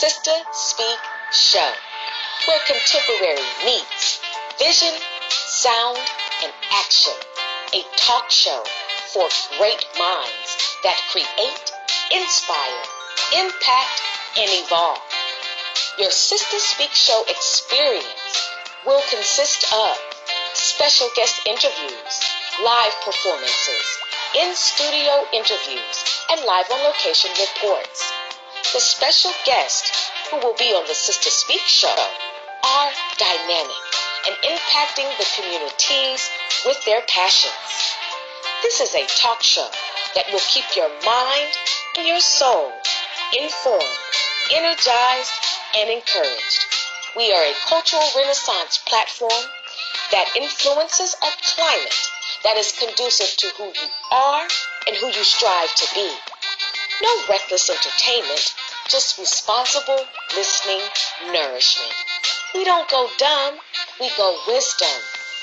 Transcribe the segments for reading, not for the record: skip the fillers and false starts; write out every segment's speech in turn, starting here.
Sister Speak Show, where contemporary meets vision, sound, and action. A talk show for great minds that create, inspire, impact, and evolve. Your Sister Speak Show experience will consist of special guest interviews, live performances, in-studio interviews, and live on-location reports. The special guests who will be on the Sister Speak Show are dynamic and impacting the communities with their passions. This is a talk show that will keep your mind and your soul informed, energized, and encouraged. We are a cultural renaissance platform that influences a climate that is conducive to who you are and who you strive to be. No reckless entertainment, just responsible listening nourishment. We don't go dumb, we go wisdom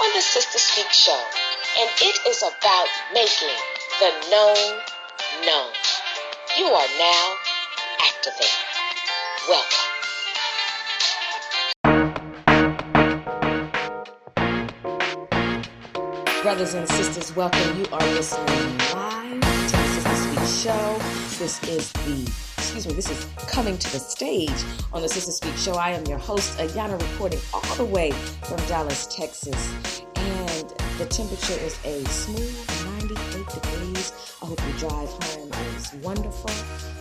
on the Sister Speak Show. And it is about making the known known. You are now activated. Welcome. Brothers and sisters, welcome. You are listening live to the Sister Speak Show. This is Coming to the Stage on the Sister Speak Show. I am your host, Ayana, reporting all the way from Dallas, Texas. And the temperature is a smooth 98 degrees. I hope your drive home is wonderful.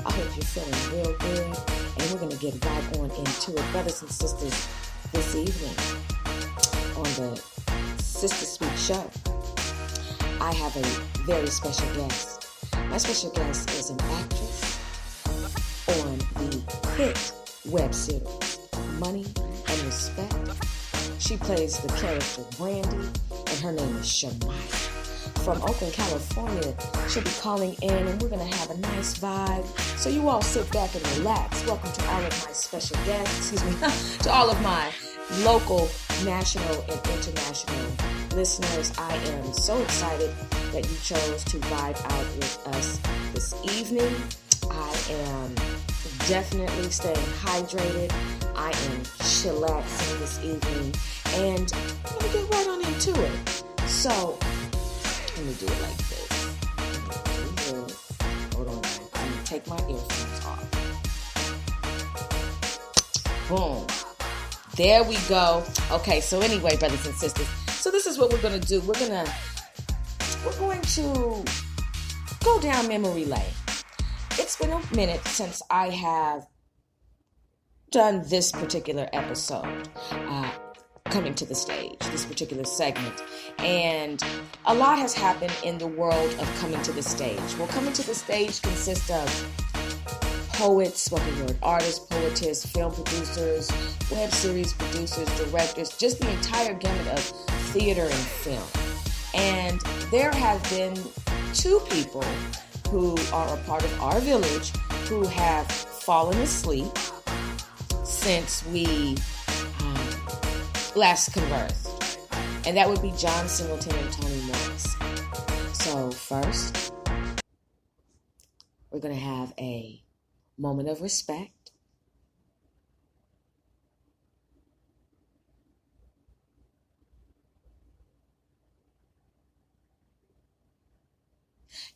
I hope you're feeling real good. And we're going to get right on into it. Brothers and sisters, this evening on the Sister Speak Show, I have a very special guest. My special guest is an actress on the hit web series Money and Respect. She plays the character Brandy, and her name is Shamaya. From Oakland, California, she'll be calling in, and we're going to have a nice vibe. So you all sit back and relax. Welcome to all of my special guests, to all of my local, national, and international listeners. I am so excited that you chose to vibe out with us this evening. I am definitely staying hydrated. I am chillaxing this evening, and I'm going to get right on into it. So, let me do it like this. Hold on, I'm going to take my earphones off. Boom. There we go. Okay, so anyway, brothers and sisters, so this is what we're going to do. We're going to go down memory lane. It's been a minute since I have done this particular episode, Coming to the Stage, this particular segment. And a lot has happened in the world of Coming to the Stage. Well, Coming to the Stage consists of poets, spoken word artists, poetess, film producers, web series producers, directors, just the entire gamut of theater and film. And there have been two people who are a part of our village who have fallen asleep since we last conversed. And that would be John Singleton and Toni Morris. So first, we're going to have a moment of respect.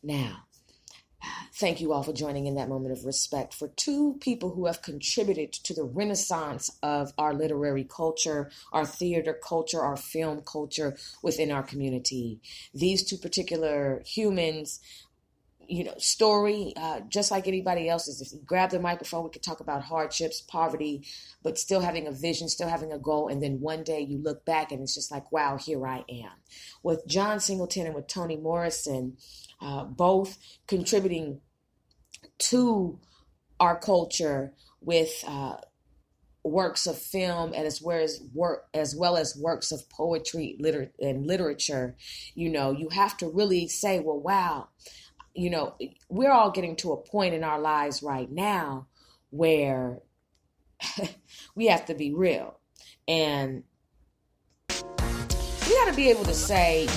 Now, thank you all for joining in that moment of respect for two people who have contributed to the renaissance of our literary culture, our theater culture, our film culture within our community. These two particular humans, story, just like anybody else's. If you grab the microphone, we could talk about hardships, poverty, but still having a vision, still having a goal. And then one day you look back and it's just like, wow, here I am. With John Singleton and with Toni Morrison, both contributing to our culture with works of film and as well as works of poetry and literature. You have to really say, well, wow, we're all getting to a point in our lives right now where we have to be real. And we got to be able to say,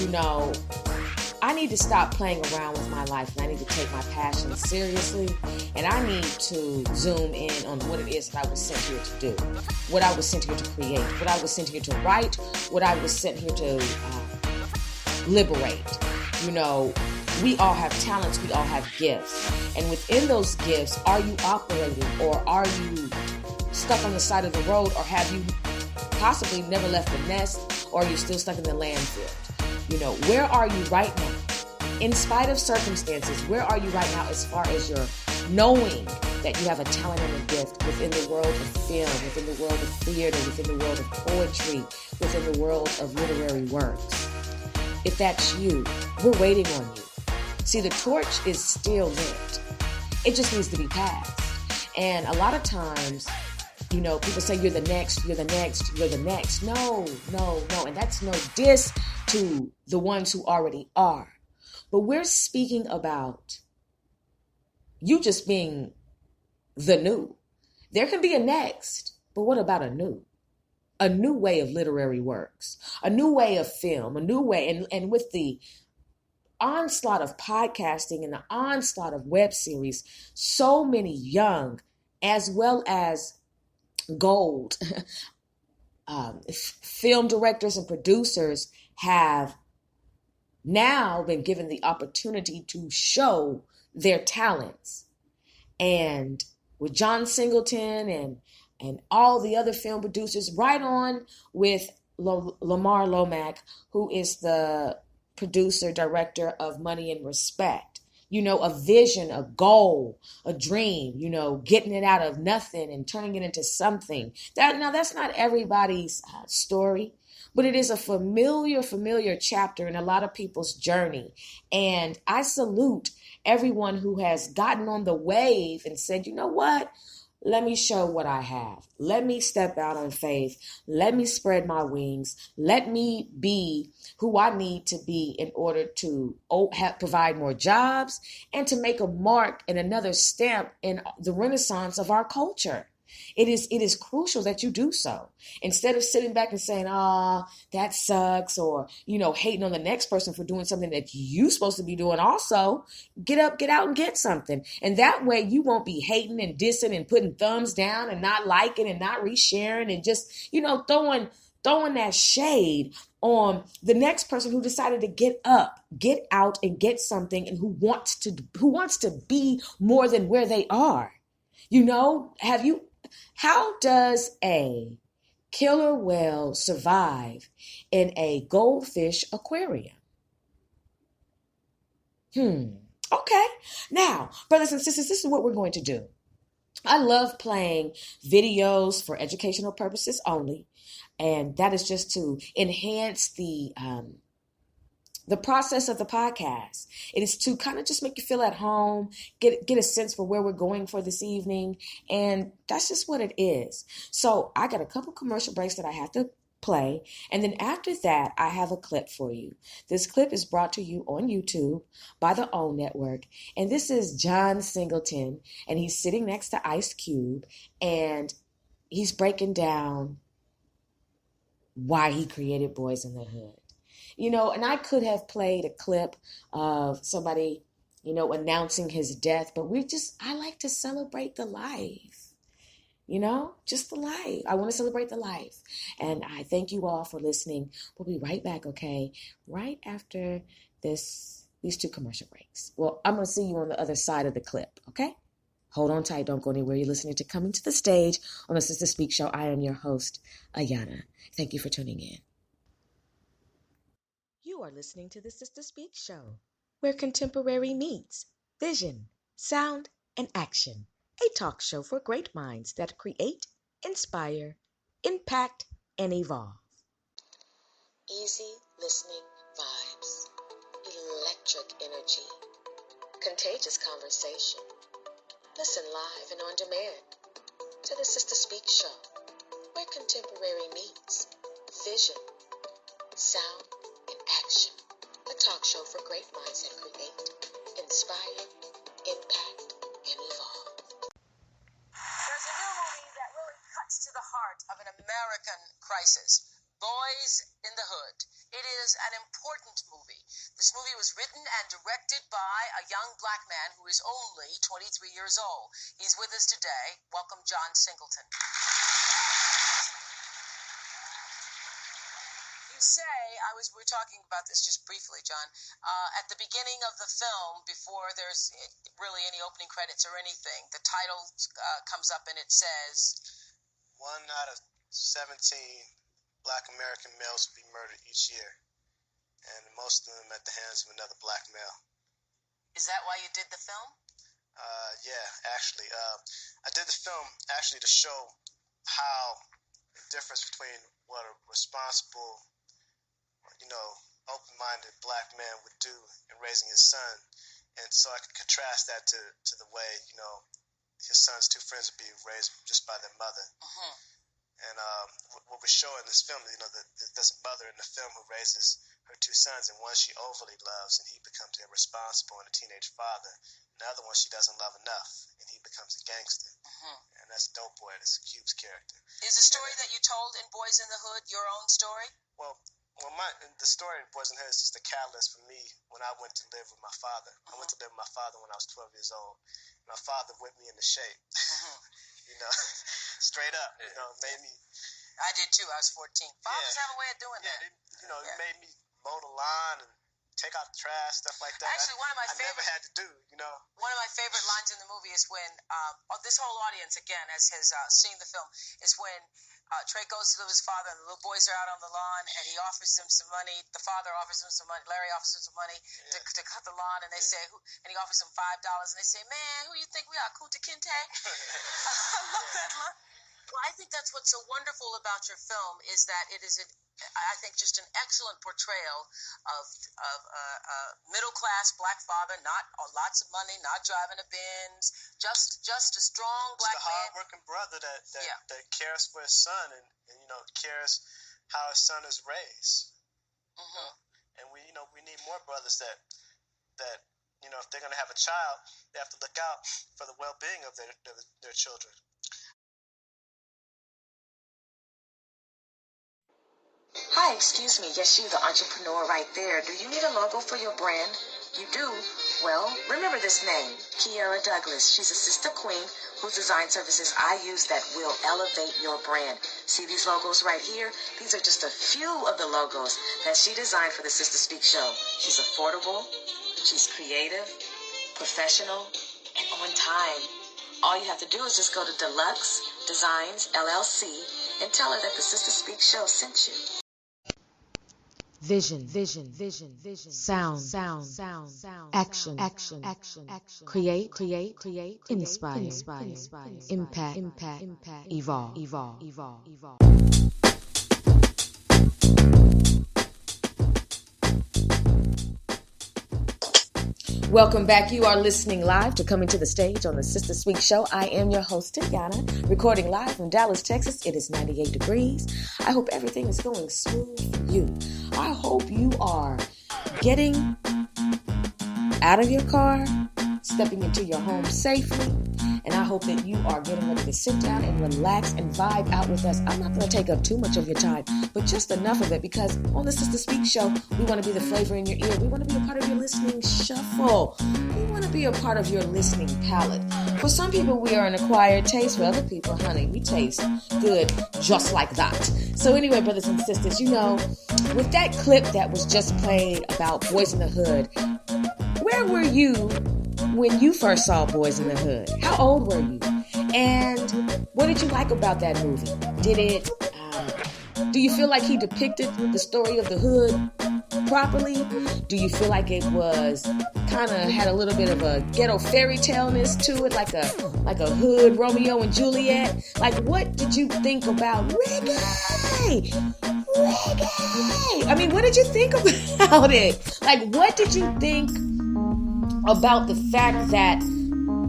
I need to stop playing around with my life, and I need to take my passion seriously, and I need to zoom in on what it is that I was sent here to do, what I was sent here to create, what I was sent here to write, what I was sent here to liberate. You know, we all have talents, we all have gifts, and within those gifts, are you operating, or are you stuck on the side of the road, or have you possibly never left the nest, or are you still stuck in the landfill? You know, where are you right now? In spite of circumstances, where are you right now as far as your knowing that you have a talent and a gift within the world of film, within the world of theater, within the world of poetry, within the world of literary works? If that's you, we're waiting on you. See, the torch is still lit. It just needs to be passed. And a lot of times, you know, people say you're the next, you're the next, you're the next. No. And that's no diss to the ones who already are. But we're speaking about you just being the new. There can be a next, but what about a new? A new way of literary works, a new way of film, a new way. And with the onslaught of podcasting and the onslaught of web series, so many young as well as gold film directors and producers have now been given the opportunity to show their talents. And with John Singleton and all the other film producers, right on with Lamar Lomack, who is the producer, director of Money and Respect. You know, a vision, a goal, a dream, you know, getting it out of nothing and turning it into something. That's not everybody's story, but it is a familiar chapter in a lot of people's journey. And I salute everyone who has gotten on the wave and said, you know what? Let me show what I have. Let me step out on faith. Let me spread my wings. Let me be who I need to be in order to provide more jobs and to make a mark and another stamp in the renaissance of our culture. It is crucial that you do so. Instead of sitting back and saying, that sucks, or, you know, hating on the next person for doing something that you're supposed to be doing also, get up, get out and get something. And that way you won't be hating and dissing and putting thumbs down and not liking and not resharing and just, you know, throwing that shade on the next person who decided to get up, get out and get something, and who wants to be more than where they are. You know, how does a killer whale survive in a goldfish aquarium? Okay. Now, brothers and sisters, this is what we're going to do. I love playing videos for educational purposes only, and that is just to enhance the process of the podcast. It is to kind of just make you feel at home, get a sense for where we're going for this evening. And that's just what it is. So I got a couple commercial breaks that I have to play. And then after that, I have a clip for you. This clip is brought to you on YouTube by the OWN Network. And this is John Singleton. And he's sitting next to Ice Cube. And he's breaking down why he created Boys in the Hood. You know, and I could have played a clip of somebody, you know, announcing his death, but I like to celebrate the life, you know, just the life. I want to celebrate the life. And I thank you all for listening. We'll be right back, okay? Right after these two commercial breaks. Well, I'm going to see you on the other side of the clip, okay? Hold on tight. Don't go anywhere. You're listening to Coming to the Stage on the Sister Speak Show. I am your host, Ayana. Thank you for tuning in. You are listening to the Sister Speak Show, where contemporary meets vision, sound, and action. A talk show for great minds that create, inspire, impact, and evolve. Easy listening vibes, electric energy, contagious conversation. Listen live and on demand to the Sister Speak Show, where contemporary meets vision, sound, and action. A talk show for great minds that create, inspire, impact, and evolve. There's a new movie that really cuts to the heart of an American crisis. Boys in the Hood. It is an important movie This movie was written and directed by a young black man who is only 23 years old. He's with us today. Welcome, John Singleton. You say, we were talking about this just briefly, John, at the beginning of the film, before there's really any opening credits or anything, the title comes up and it says, 1 out of 17 black American males will be murdered each year, and most of them at the hands of another black male. Is that why you did the film? Yeah, actually. I did the film actually to show how the difference between what a responsible, open-minded black man would do in raising his son, and so I could contrast that to the way, his son's two friends would be raised just by their mother. Mm-hmm. And what we're showing in this film, there's a mother in the film who raises her two sons, and one she overly loves, and he becomes irresponsible and a teenage father. And the other one she doesn't love enough, and he becomes a gangster. Mm-hmm. And that's Dope Boy, that's Cube's character. Is the story that you told in Boys in the Hood your own story? Well, the story in Boys in the Hood is just a catalyst for me when I went to live with my father. Mm-hmm. I went to live with my father when I was 12 years old. My father whipped me into shape. Mm-hmm. Straight up, made me. I did too. I was 14. Fathers have a way of doing that. It made me mow the lawn and take out the trash, stuff like that. Actually, one of my I never had to do, One of my favorite lines in the movie is when this whole audience again has seen the film, is when Trey goes to live with his father and the little boys are out on the lawn and he offers them some money. The father offers him some money. Larry offers him some money to cut the lawn, and they say, and he offers them $5, and they say, "Man, who you think we are, Kunta Kinte?" I love that line. Well, I think that's what's so wonderful about your film is that it is I think just an excellent portrayal of a middle-class black father, not lots of money, not driving a Benz, just a strong black man. The hard-working brother that cares for his son and cares how his son is raised. Mm-hmm. And we need more brothers that if they're going to have a child, they have to look out for the well-being of their children. Hi, excuse me. Yes, you, the entrepreneur right there. Do you need a logo for your brand? You do? Well, remember this name, Kiara Douglas. She's a sister queen whose design services I use that will elevate your brand. See these logos right here? These are just a few of the logos that she designed for the Sister Speak show. She's affordable, she's creative, professional, and on time. All you have to do is just go to Deluxe Designs LLC and tell her that the Sister Speak show sent you. Vision, sound, action, create, inspire, impact, evolve. Welcome back. You are listening live to Coming to the Stage on the Sister Speak Show. I am your host, Tiana, recording live from Dallas, Texas. It is 98 degrees. I hope everything is going smooth for you. I hope you are getting out of your car, stepping into your home safely, and I hope that you are getting ready to sit down and relax and vibe out with us. I'm not going to take up too much of your time, but just enough of it, because on the Sister Speak Show, we want to be the flavor in your ear. We want to be a part of your listening shuffle. We want to be a part of your listening palette. For some people, we are an acquired taste. For other people, honey, we taste good just like that. So anyway, brothers and sisters, with that clip that was just played about Boys in the Hood, where were you when you first saw Boys in the Hood? How old were you? And what did you like about that movie? Do you feel like he depicted the story of the hood properly? Do you feel like it was kind of had a little bit of a ghetto fairy tale-ness to it, like a hood Romeo and Juliet? Like, what did you think about reggae? I mean, what did you think about it? Like, what did you think about the fact that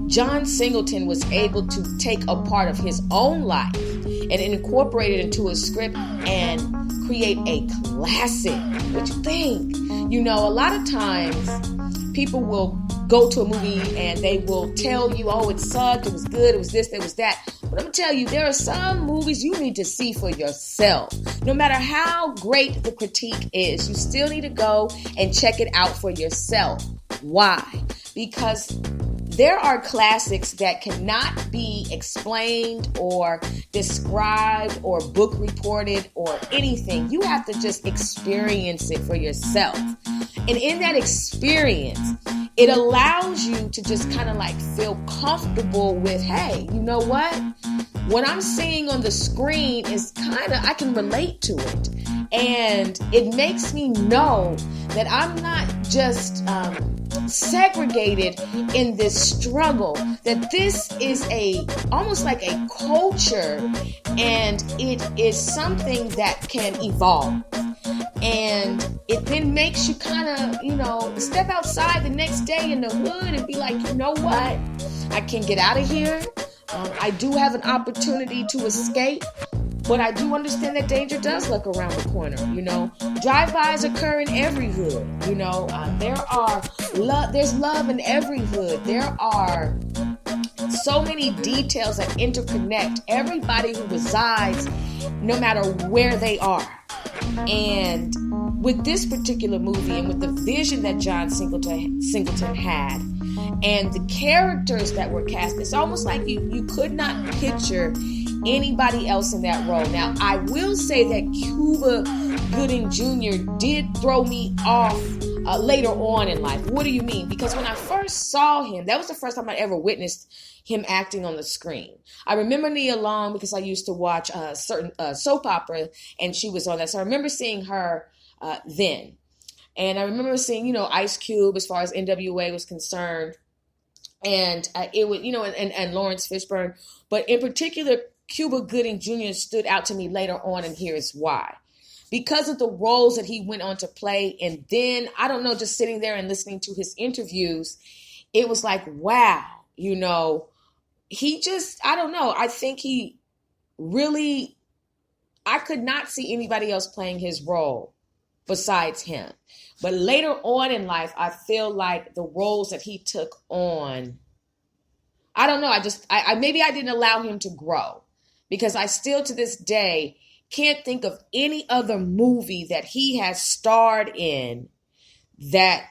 John Singleton was able to take a part of his own life and incorporate it into a script and create a classic? What you think? A lot of times people will go to a movie and they will tell you, oh, it sucked, it was good, it was this, it was that. But I'm going to tell you, there are some movies you need to see for yourself. No matter how great the critique is, you still need to go and check it out for yourself. Why? Because there are classics that cannot be explained or described or book reported or anything. You have to just experience it for yourself. And in that experience, it allows you to just kind of like feel comfortable with, hey, you know what I'm seeing on the screen is kind of, I can relate to it. And it makes me know that I'm not just segregated in this struggle, that this is almost like a culture, and it is something that can evolve. And it then makes you kind of, step outside the next day in the hood and be like, you know what? I can get out of here. I do have an opportunity to escape, but I do understand that danger does lurk around the corner. Drive-bys occur in every hood. There's love in every hood. There are so many details that interconnect everybody who resides, no matter where they are. And with this particular movie and with the vision that John Singleton had and the characters that were cast, it's almost like you could not picture anybody else in that role. Now, I will say that Cuba Gooding Jr. did throw me off later on in life. What do you mean? Because when I first saw him, that was the first time I ever witnessed him acting on the screen. I remember Nia Long because I used to watch a certain soap opera, and she was on that. So I remember seeing her then. And I remember seeing, Ice Cube as far as NWA was concerned. And it was, and Lawrence Fishburne. But in particular, Cuba Gooding Jr. stood out to me later on, and here's why. Because of the roles that he went on to play, and then, I don't know, just sitting there and listening to his interviews, it was like, wow, he just, I don't know, I think he really, I could not see anybody else playing his role besides him. But later on in life, I feel like the roles that he took on, I don't know, maybe I didn't allow him to grow, because I still to this day can't think of any other movie that he has starred in that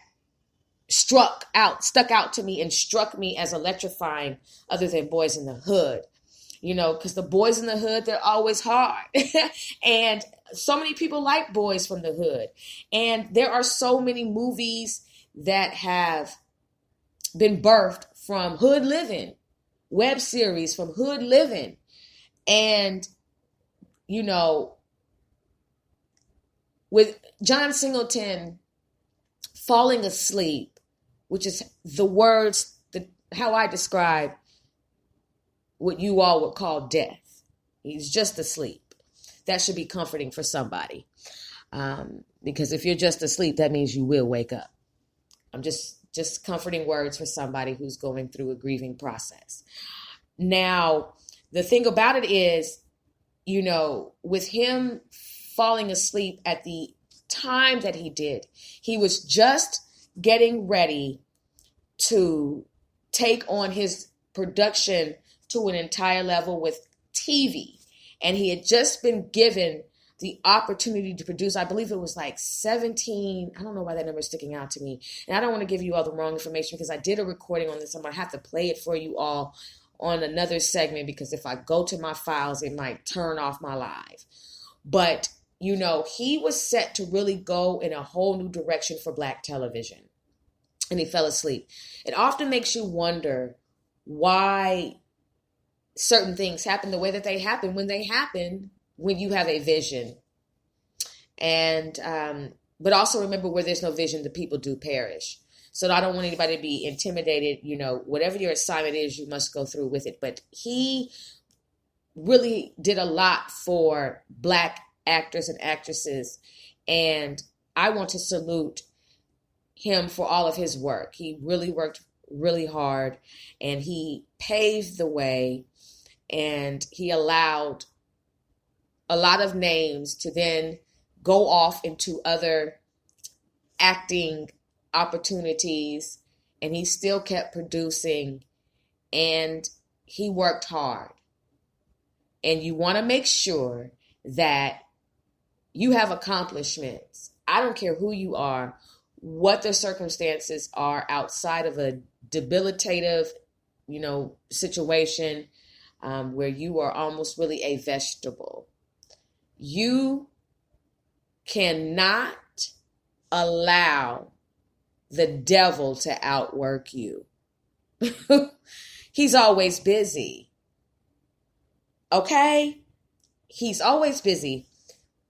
stuck out to me and struck me as electrifying other than Boys in the Hood. Because the Boys in the Hood, they're always hard. And so many people like Boys from the Hood. And there are so many movies that have been birthed from hood living, web series from hood living. And, with John Singleton falling asleep, which is the words, how I describe what you all would call death. He's just asleep. That should be comforting for somebody. Because if you're just asleep, that means you will wake up. I'm just comforting words for somebody who's going through a grieving process. Now, the thing about it is, with him falling asleep at the time that he did, he was just getting ready to take on his production to an entire level with TV. And he had just been given the opportunity to produce, I believe it was like 17, I don't know why that number is sticking out to me. And I don't want to give you all the wrong information because I did a recording on this. I'm going to have to play it for you all on another segment, because if I go to my files, it might turn off my live. But, he was set to really go in a whole new direction for Black television. And he fell asleep. It often makes you wonder why certain things happen the way that they happen when you have a vision. And, but also remember, where there's no vision, the people do perish. So I don't want anybody to be intimidated. Whatever your assignment is, you must go through with it. But he really did a lot for Black actors and actresses. And I want to salute him for all of his work. He really worked really hard, and he paved the way, and he allowed a lot of names to then go off into other acting opportunities, and he still kept producing, and he worked hard. and you want to make sure that you have accomplishments. I don't care who you are, what the circumstances are outside of a debilitative, situation where you are almost really a vegetable. You cannot allow the devil to outwork you. He's always busy. Okay? He's always busy,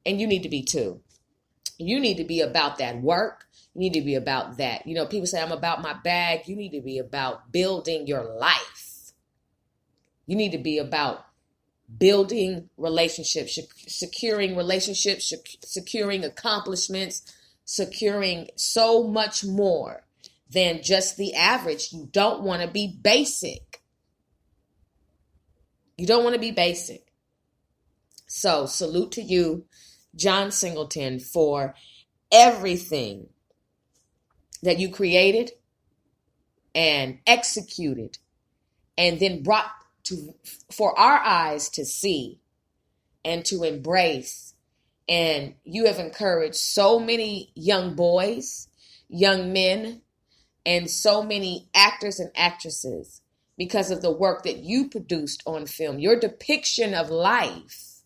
and you need to be too. You need to be about that work. You need to be about that. People say, I'm about my bag. You need to be about building your life. You need to be about building relationships, securing accomplishments, securing so much more than just the average. You don't want to be basic. You don't want to be basic. So salute to you, John Singleton, for everything that you created and executed and then brought for our eyes to see and to embrace. And you have encouraged so many young boys, young men, and so many actors and actresses because of the work that you produced on film. Your depiction of life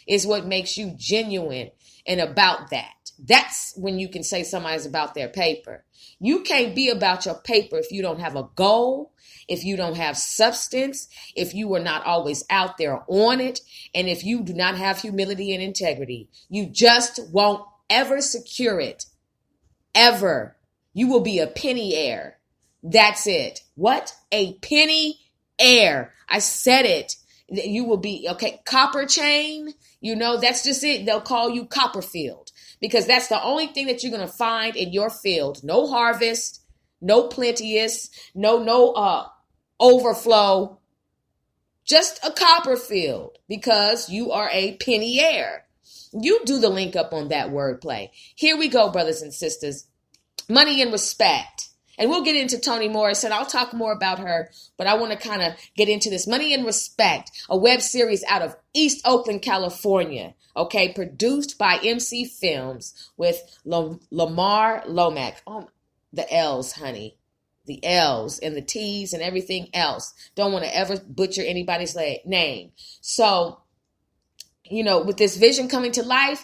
is what makes you genuine and about that. That's when you can say somebody's about their paper. You can't be about your paper if you don't have a goal, if you don't have substance, if you are not always out there on it, and if you do not have humility and integrity. You just won't ever secure it. Ever. You will be a penny heir. That's it. What? A penny heir. I said it. You will be, okay, copper chain. That's just it. They'll call you Copperfield because that's the only thing that you're going to find in your field. No harvest, no plenteous, no overflow, just a Copperfield because you are a penny heir. You do the link up on that wordplay. Here we go, brothers and sisters. Money and respect. And we'll get into Toni Morrison. I'll talk more about her, but I want to kind of get into this. Money and Respect, a web series out of East Oakland, California. Okay, produced by MC Films with Lamar Lomack. Oh, the L's, honey. The L's and the T's and everything else. Don't want to ever butcher anybody's name. So, with this vision coming to life,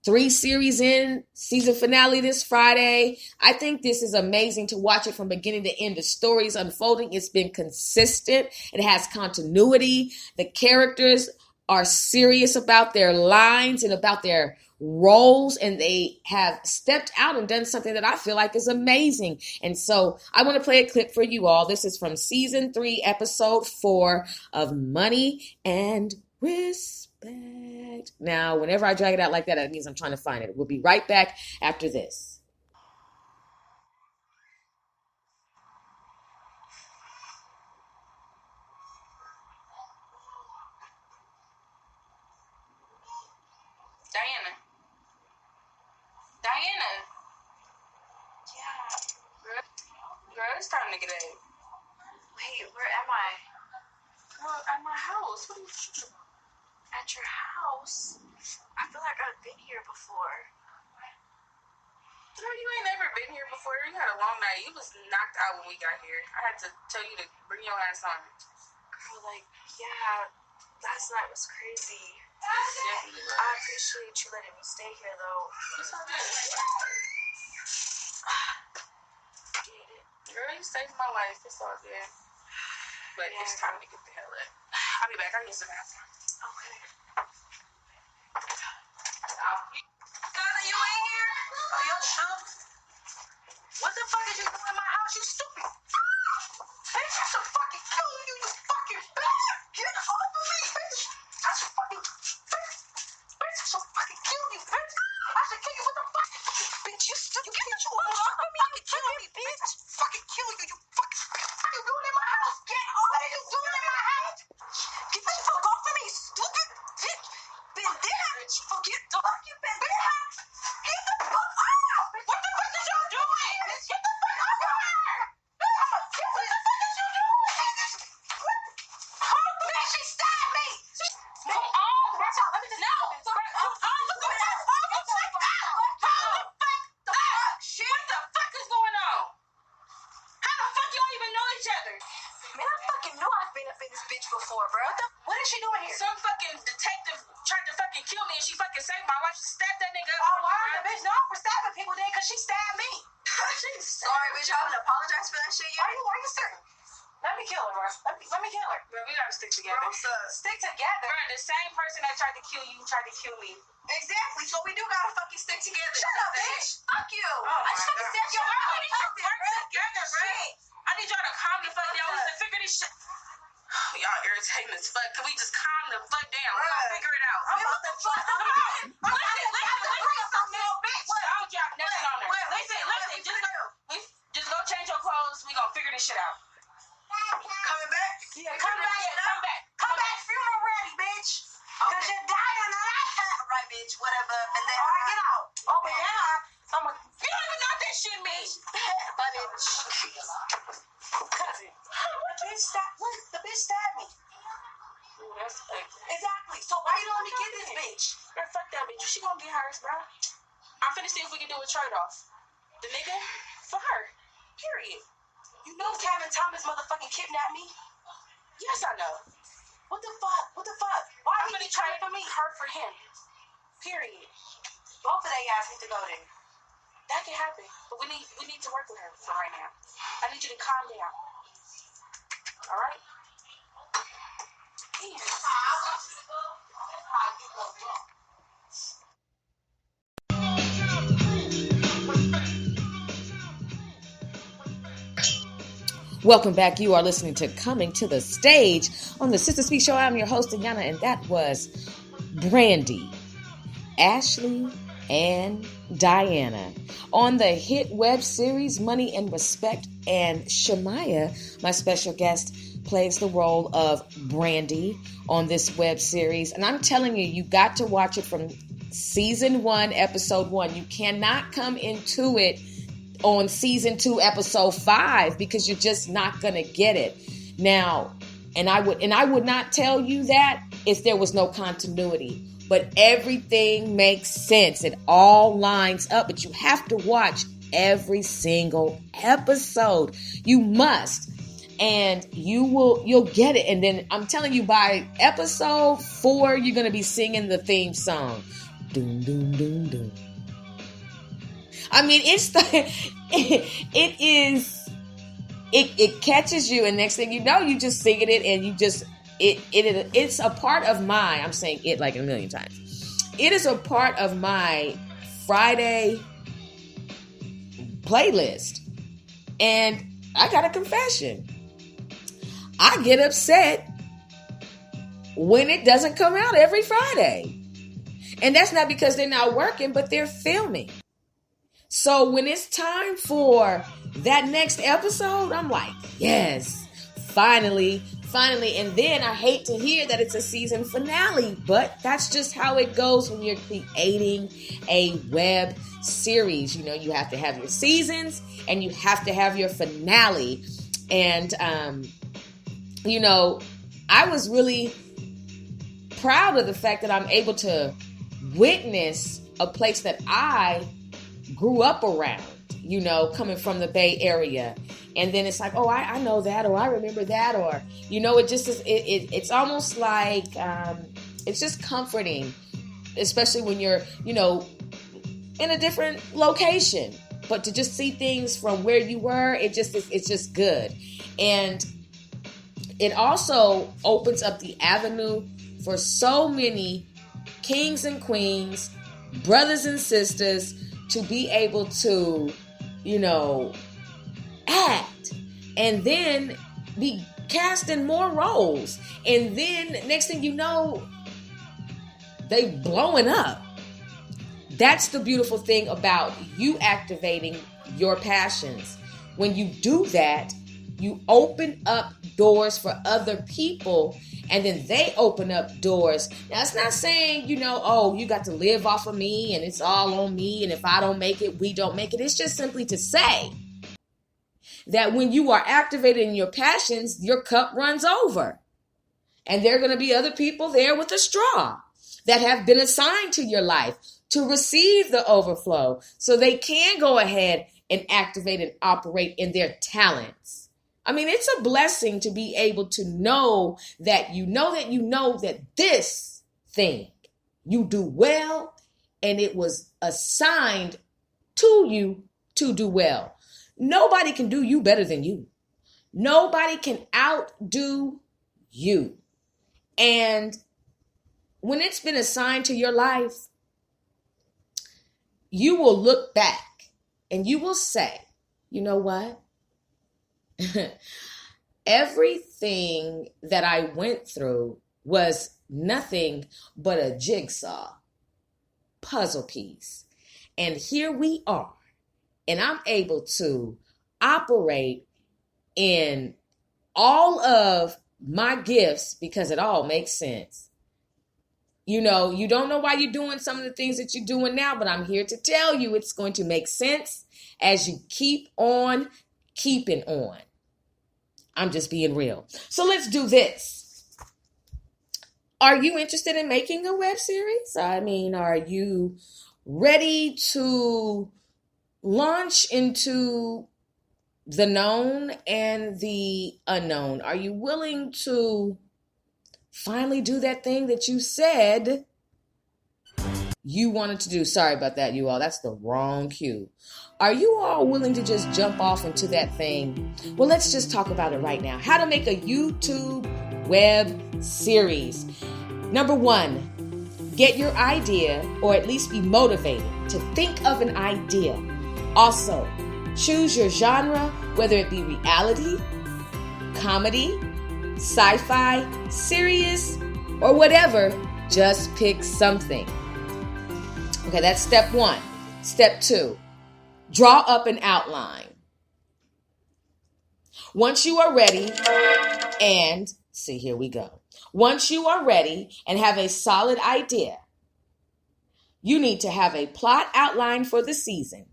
3 series in, season finale this Friday. I think this is amazing to watch it from beginning to end. The story is unfolding. It's been consistent. It has continuity. The characters are serious about their lines and about their roles, and they have stepped out and done something that I feel like is amazing. And so I want to play a clip for you all. This is from season 3, episode 4 of Money and Respect. Now, whenever I drag it out like that, that means I'm trying to find it. We'll be right back after this. Diana. Yeah. Girl, it's time to get out. Wait, where am I? Girl, at my house. What are you talking about? At your house? I feel like I've been here before. Girl, you ain't never been here before. You had a long night. You was knocked out when we got here. I had to tell you to bring your ass on. Girl, yeah, last night was crazy. I appreciate you letting me stay here, though. It's all good. Girl, you saved my life. It's all good. But it's time to get the hell up. I'll be back. I'll use the bathroom. Okay. Donna, you ain't here? Oh, yo, shoot. What the fuck is you doing in my house, you stupid? Bitch, I should fucking kill you, you fucking bitch! Get off of me, bitch! I should fucking... Bitch, I should fucking kill you, bitch! I should kill you, what the fuck? Bitch, you stupid, bitch! You off of me, you kill me, bitch! I should fucking kill you, you fucking... What are you doing in my house? Get off! What are you doing in my house? Get the fuck off of me, stupid bitch! Bitch, forget the fucking bitch! Get the fuck off! What the fuck is y'all doing? Get the fuck off of her! been up in this bitch before, bro. What is she doing here? Some fucking detective tried to fucking kill me and she fucking saved my life. She stabbed that nigga. Oh, why the bitch known for stabbing people then? Because she stabbed me. Sorry, bitch. I haven't apologized for that shit yet. Why you certain? Let me kill her, bro. Let me kill her. Bro, we gotta stick together. Bro, sus. Stick together. Bro, the same person that tried to kill you tried to kill me. Exactly. So we do gotta fucking stick together. Shut up, bitch. Fuck you. Oh, I just my fucking God. said you. Bro, we need to work together, bro. I need y'all to calm the fuck down. We need to figure this shit. Y'all irritating as fuck. Can we just calm the fuck down? We gotta figure it out. I'm about to fuck her up. Don't drop nothing on her. Listen, just go change your clothes. We gonna figure this shit out. Coming back? Yeah, come back. Come back, funeral ready, bitch. Because Okay. you're dying tonight. Right, bitch. Whatever. And then All right, get out. Oh, but now, You don't even know what that shit means. Bye, bitch. cousin. The bitch stabbed me. Ooh, that's ugly. Exactly. So why you don't let me get this bitch? Bro, fuck that bitch. She gonna get hers, bro. I'm finna see if we can do a trade-off. The nigga for her. Period. You know Kevin Thomas motherfucking kidnapped me? Yes, I know. What the fuck? Why I'm are gonna you trade trying for me? her for him. Period. Both of they asked me to go there. That can happen. But we need to work with her for right now. I need you to calm down. Alright? Damn. Welcome back. You are listening to Coming to the Stage on the Sister Speak Show. I'm your host, Yana, and that was Brandy, Ashley, and Diana on the hit web series Money and Respect. And Shamaya, my special guest, plays the role of Brandy on this web series. And I'm telling you, you got to watch it from season 1, episode 1. You cannot come into it on season 2, episode 5, because you're just not going to get it. Now, and I would not tell you that if there was no continuity, but everything makes sense. It all lines up, but you have to watch every single episode. You must. And you'll get it. And then I'm telling you, by episode 4, you're going to be singing the theme song. Doom, doom, doom, doom. I mean, it catches you, and next thing you know, you just singing it, and it's a part of my, I'm saying it like a million times. It is a part of my Friday playlist. And I got a confession. I get upset when it doesn't come out every Friday. And that's not because they're not working, but they're filming. So when it's time for that next episode, I'm like, yes, finally. And then I hate to hear that it's a season finale, but that's just how it goes when you're creating a web series. You know, you have to have your seasons and you have to have your finale. And, I was really proud of the fact that I'm able to witness a place that I grew up around, coming from the Bay Area. And then it's like, oh, I know that, or I remember that, or, it just is, it's almost like, it's just comforting, especially when you're, in a different location, but to just see things from where you were, it's just good. And it also opens up the avenue for so many kings and queens, brothers and sisters, to be able to, act and then be cast in more roles. And then next thing you know, they blowing up. That's the beautiful thing about you activating your passions. When you do that, you open up doors for other people, and then they open up doors. Now, it's not saying, you got to live off of me and it's all on me, and if I don't make it, we don't make it. It's just simply to say that when you are activated in your passions, your cup runs over. And there are going to be other people there with a straw that have been assigned to your life to receive the overflow so they can go ahead and activate and operate in their talents. I mean, it's a blessing to be able to know that you know that this thing you do well, and it was assigned to you to do well. Nobody can do you better than you. Nobody can outdo you. And when it's been assigned to your life, you will look back and you will say, you know what? Everything that I went through was nothing but a jigsaw puzzle piece. And here we are. And I'm able to operate in all of my gifts because it all makes sense. You know, you don't know why you're doing some of the things that you're doing now, but I'm here to tell you it's going to make sense as you keep on keeping on. I'm just being real. So let's do this. Are you interested in making a web series? I mean, are you ready to launch into the known and the unknown? Are you willing to finally do that thing that you said you wanted to do? Sorry about that, you all. That's the wrong cue. Are you all willing to just jump off into that thing? Well, let's just talk about it right now. How to make a YouTube web series. Number 1, get your idea, or at least be motivated to think of an idea. Also, choose your genre, whether it be reality, comedy, sci-fi, serious, or whatever. Just pick something. Okay, that's step 1. Step 2, draw up an outline. Once you are ready, and see, here we go. Once you are ready and have a solid idea, you need to have a plot outline for the season.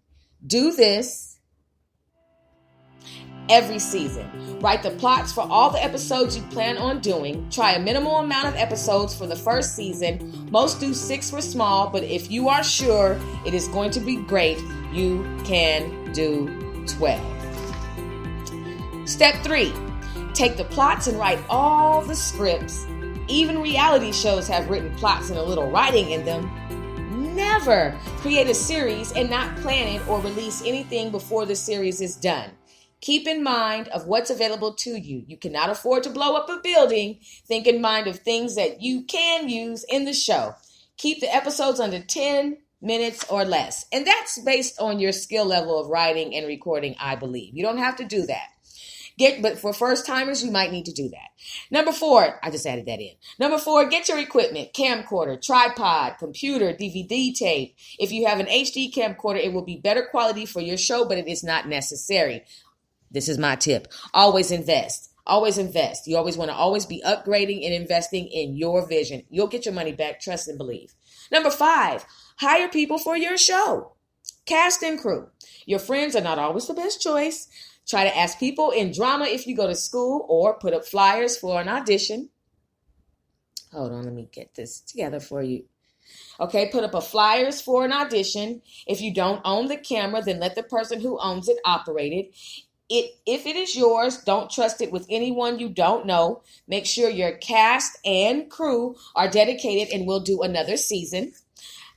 Do this every season. Write the plots for all the episodes you plan on doing. Try a minimal amount of episodes for the first season. Most do 6 for small, but if you are sure it is going to be great, you can do 12. Step 3, take the plots and write all the scripts. Even reality shows have written plots and a little writing in them. Never create a series and not plan it or release anything before the series is done. Keep in mind of what's available to you. You cannot afford to blow up a building. Think in mind of things that you can use in the show. Keep the episodes under 10 minutes or less. And that's based on your skill level of writing and recording, I believe. You don't have to do that. But for first timers, you might need to do that. Number 4, I just added that in. Number 4, get your equipment, camcorder, tripod, computer, DVD tape. If you have an HD camcorder, it will be better quality for your show, but it is not necessary. This is my tip. Always invest. Always invest. You always want to always be upgrading and investing in your vision. You'll get your money back. Trust and believe. Number 5, hire people for your show. Cast and crew. Your friends are not always the best choice. Try to ask people in drama if you go to school, or put up flyers for an audition. Hold on, let me get this together for you. Okay, put up a flyers for an audition. If you don't own the camera, then let the person who owns it operate it. If it is yours, don't trust it with anyone you don't know. Make sure your cast and crew are dedicated and will do another season.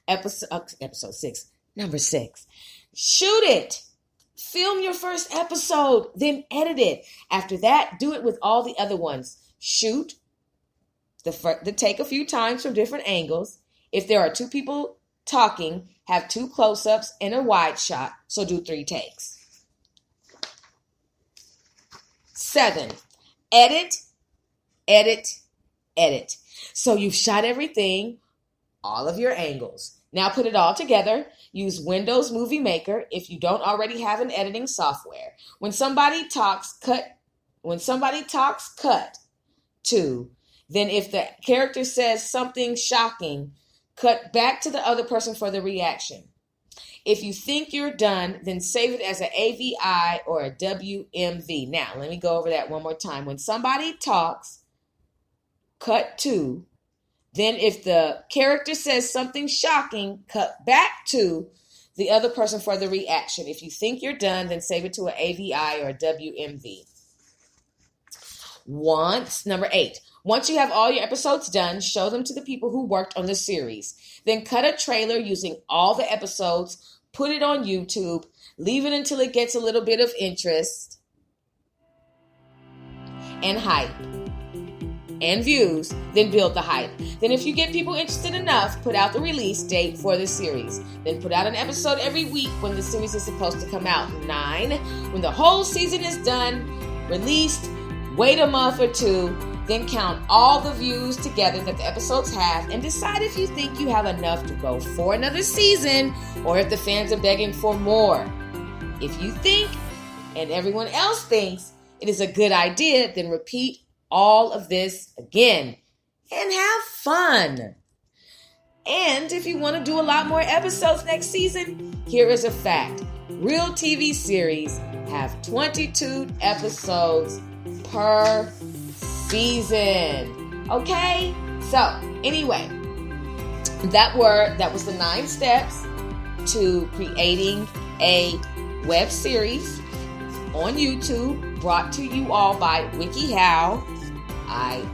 Episode 6. Number 6. Shoot it. Film your first episode, then edit it. After that, do it with all the other ones. Shoot the take a few times from different angles. If there are 2 people talking, have 2 close-ups and a wide shot, so do 3 takes. 7, edit, edit, edit. So you've shot everything, all of your angles. Now put it all together. Use Windows Movie Maker if you don't already have an editing software. When somebody talks, cut to. Then if the character says something shocking, cut back to the other person for the reaction. If you think you're done, then save it as an AVI or a WMV. Now, let me go over that one more time. When somebody talks, cut to. Then if the character says something shocking, cut back to the other person for the reaction. If you think you're done, then save it to an AVI or a WMV. Number 8, once you have all your episodes done, show them to the people who worked on the series. Then cut a trailer using all the episodes, put it on YouTube, leave it until it gets a little bit of interest and hype and views, then build the hype. Then if you get people interested enough, put out the release date for the series. Then put out an episode every week when the series is supposed to come out. 9, when the whole season is done, released, wait a month or 2, then count all the views together that the episodes have and decide if you think you have enough to go for another season or if the fans are begging for more. If you think, and everyone else thinks, it is a good idea, then repeat all of this again and have fun. And if you want to do a lot more episodes next season, here is a fact. Real TV series have 22 episodes per season. Okay? So, anyway, that was the 9 steps to creating a web series on YouTube, brought to you all by WikiHow. I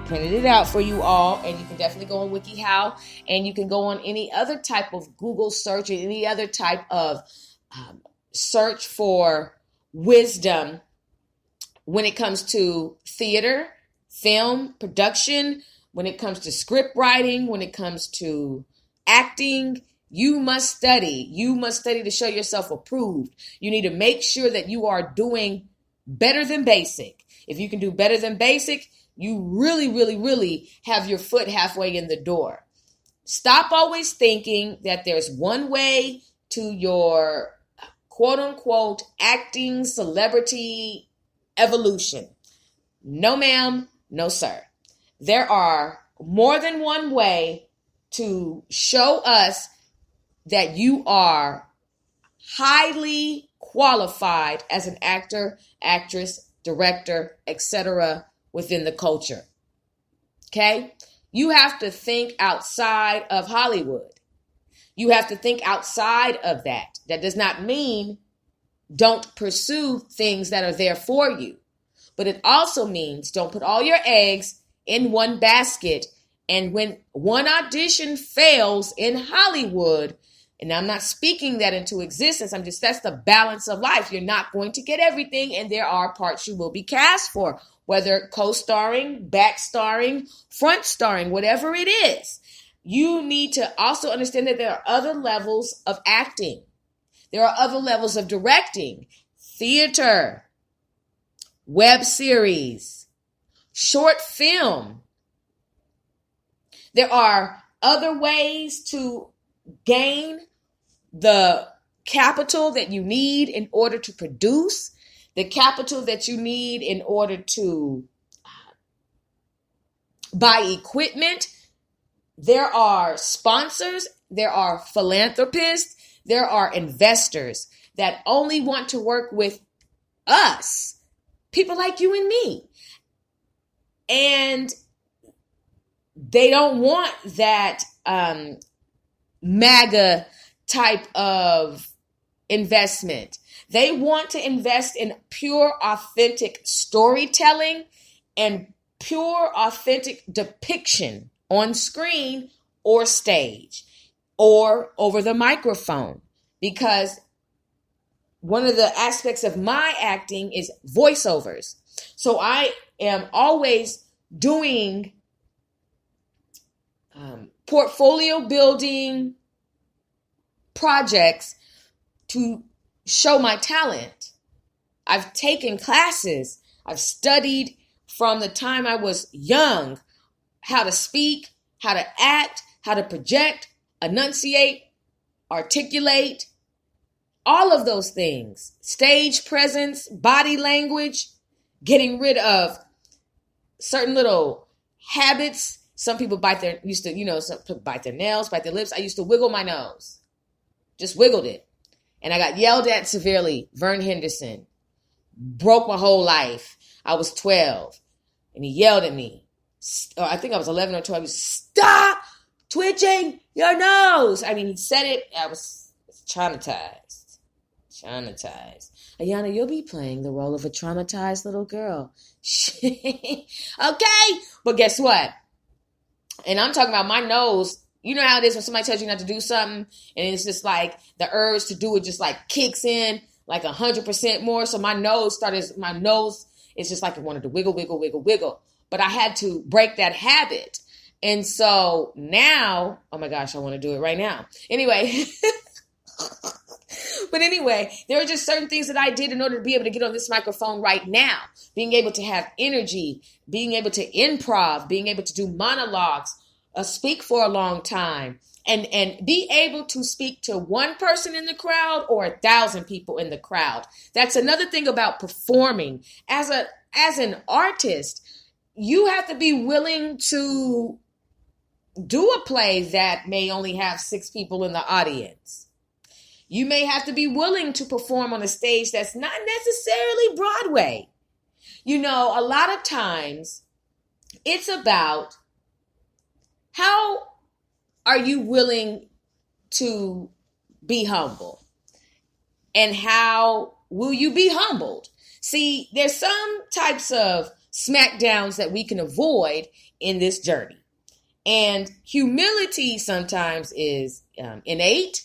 printed it out for you all, and you can definitely go on WikiHow, and you can go on any other type of Google search or any other type of search for wisdom when it comes to theater, film, production, when it comes to script writing, when it comes to acting. You must study. You must study to show yourself approved. You need to make sure that you are doing better than basic. If you can do better than basic, you really, really, really have your foot halfway in the door. Stop always thinking that there's one way to your quote unquote acting celebrity evolution. No, ma'am. No, sir. There are more than one way to show us that you are highly qualified as an actor, actress, director, etc. within the culture. Okay? You have to think outside of Hollywood. You have to think outside of that. That does not mean don't pursue things that are there for you. But it also means don't put all your eggs in one basket. And when one audition fails in Hollywood, and I'm not speaking that into existence, that's the balance of life. You're not going to get everything, and there are parts you will be cast for, whether co-starring, back-starring, front-starring, whatever it is. You need to also understand that there are other levels of acting. There are other levels of directing, theater, web series, short film. There are other ways to gain the capital that you need in order to produce, the capital that you need in order to buy equipment. There are sponsors, there are philanthropists, there are investors that only want to work with us, people like you and me. And they don't want that MAGA type of investment. They want to invest in pure, authentic storytelling and pure, authentic depiction on screen or stage or over the microphone. Because one of the aspects of my acting is voiceovers. So I am always doing portfolio building projects to show my talent. I've taken classes. I've studied from the time I was young how to speak, how to act, how to project, enunciate, articulate, all of those things. Stage presence, body language, getting rid of certain little habits. Some people used to bite their nails, bite their lips. I used to wiggle my nose. Just wiggled it. And I got yelled at severely. Vern Henderson broke my whole life. I was 12 and he yelled at me. Or I think I was 11 or 12. He said, "Stop twitching your nose." I mean, he said it. I was traumatized. Traumatized. Ayana, you'll be playing the role of a traumatized little girl. Okay? But guess what? And I'm talking about my nose. You know how it is when somebody tells you not to do something, and it's just like the urge to do it just like kicks in like 100% more. So my nose is just like it wanted to wiggle, wiggle, wiggle, wiggle. But I had to break that habit. And so now, oh my gosh, I want to do it right now. Anyway. But anyway, there are just certain things that I did in order to be able to get on this microphone right now. Being able to have energy, being able to improv, being able to do monologues, speak for a long time, and be able to speak to one person in the crowd or 1,000 people in the crowd. That's another thing about performing. As an artist, you have to be willing to do a play that may only have 6 people in the audience. You may have to be willing to perform on a stage that's not necessarily Broadway. You know, a lot of times it's about how are you willing to be humble? And how will you be humbled? See, there's some types of smackdowns that we can avoid in this journey. And humility sometimes is innate.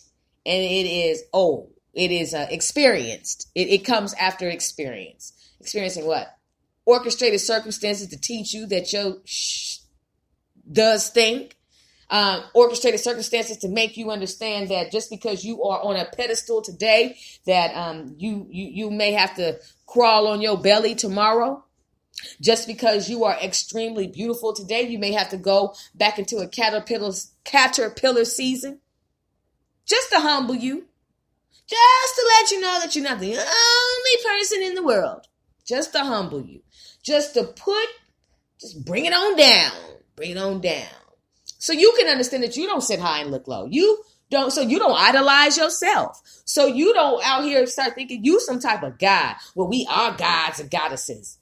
And it is old. It is experienced. It comes after experience. Experiencing what? Orchestrated circumstances to teach you that your does think. Orchestrated circumstances to make you understand that just because you are on a pedestal today, that you may have to crawl on your belly tomorrow. Just because you are extremely beautiful today, you may have to go back into a caterpillar season. Just to humble you. Just to let you know that you're not the only person in the world. Just to humble you. Just bring it on down. Bring it on down. So you can understand that you don't sit high and look low. You don't idolize yourself. So you don't out here start thinking you some type of God. Well, we are gods and goddesses.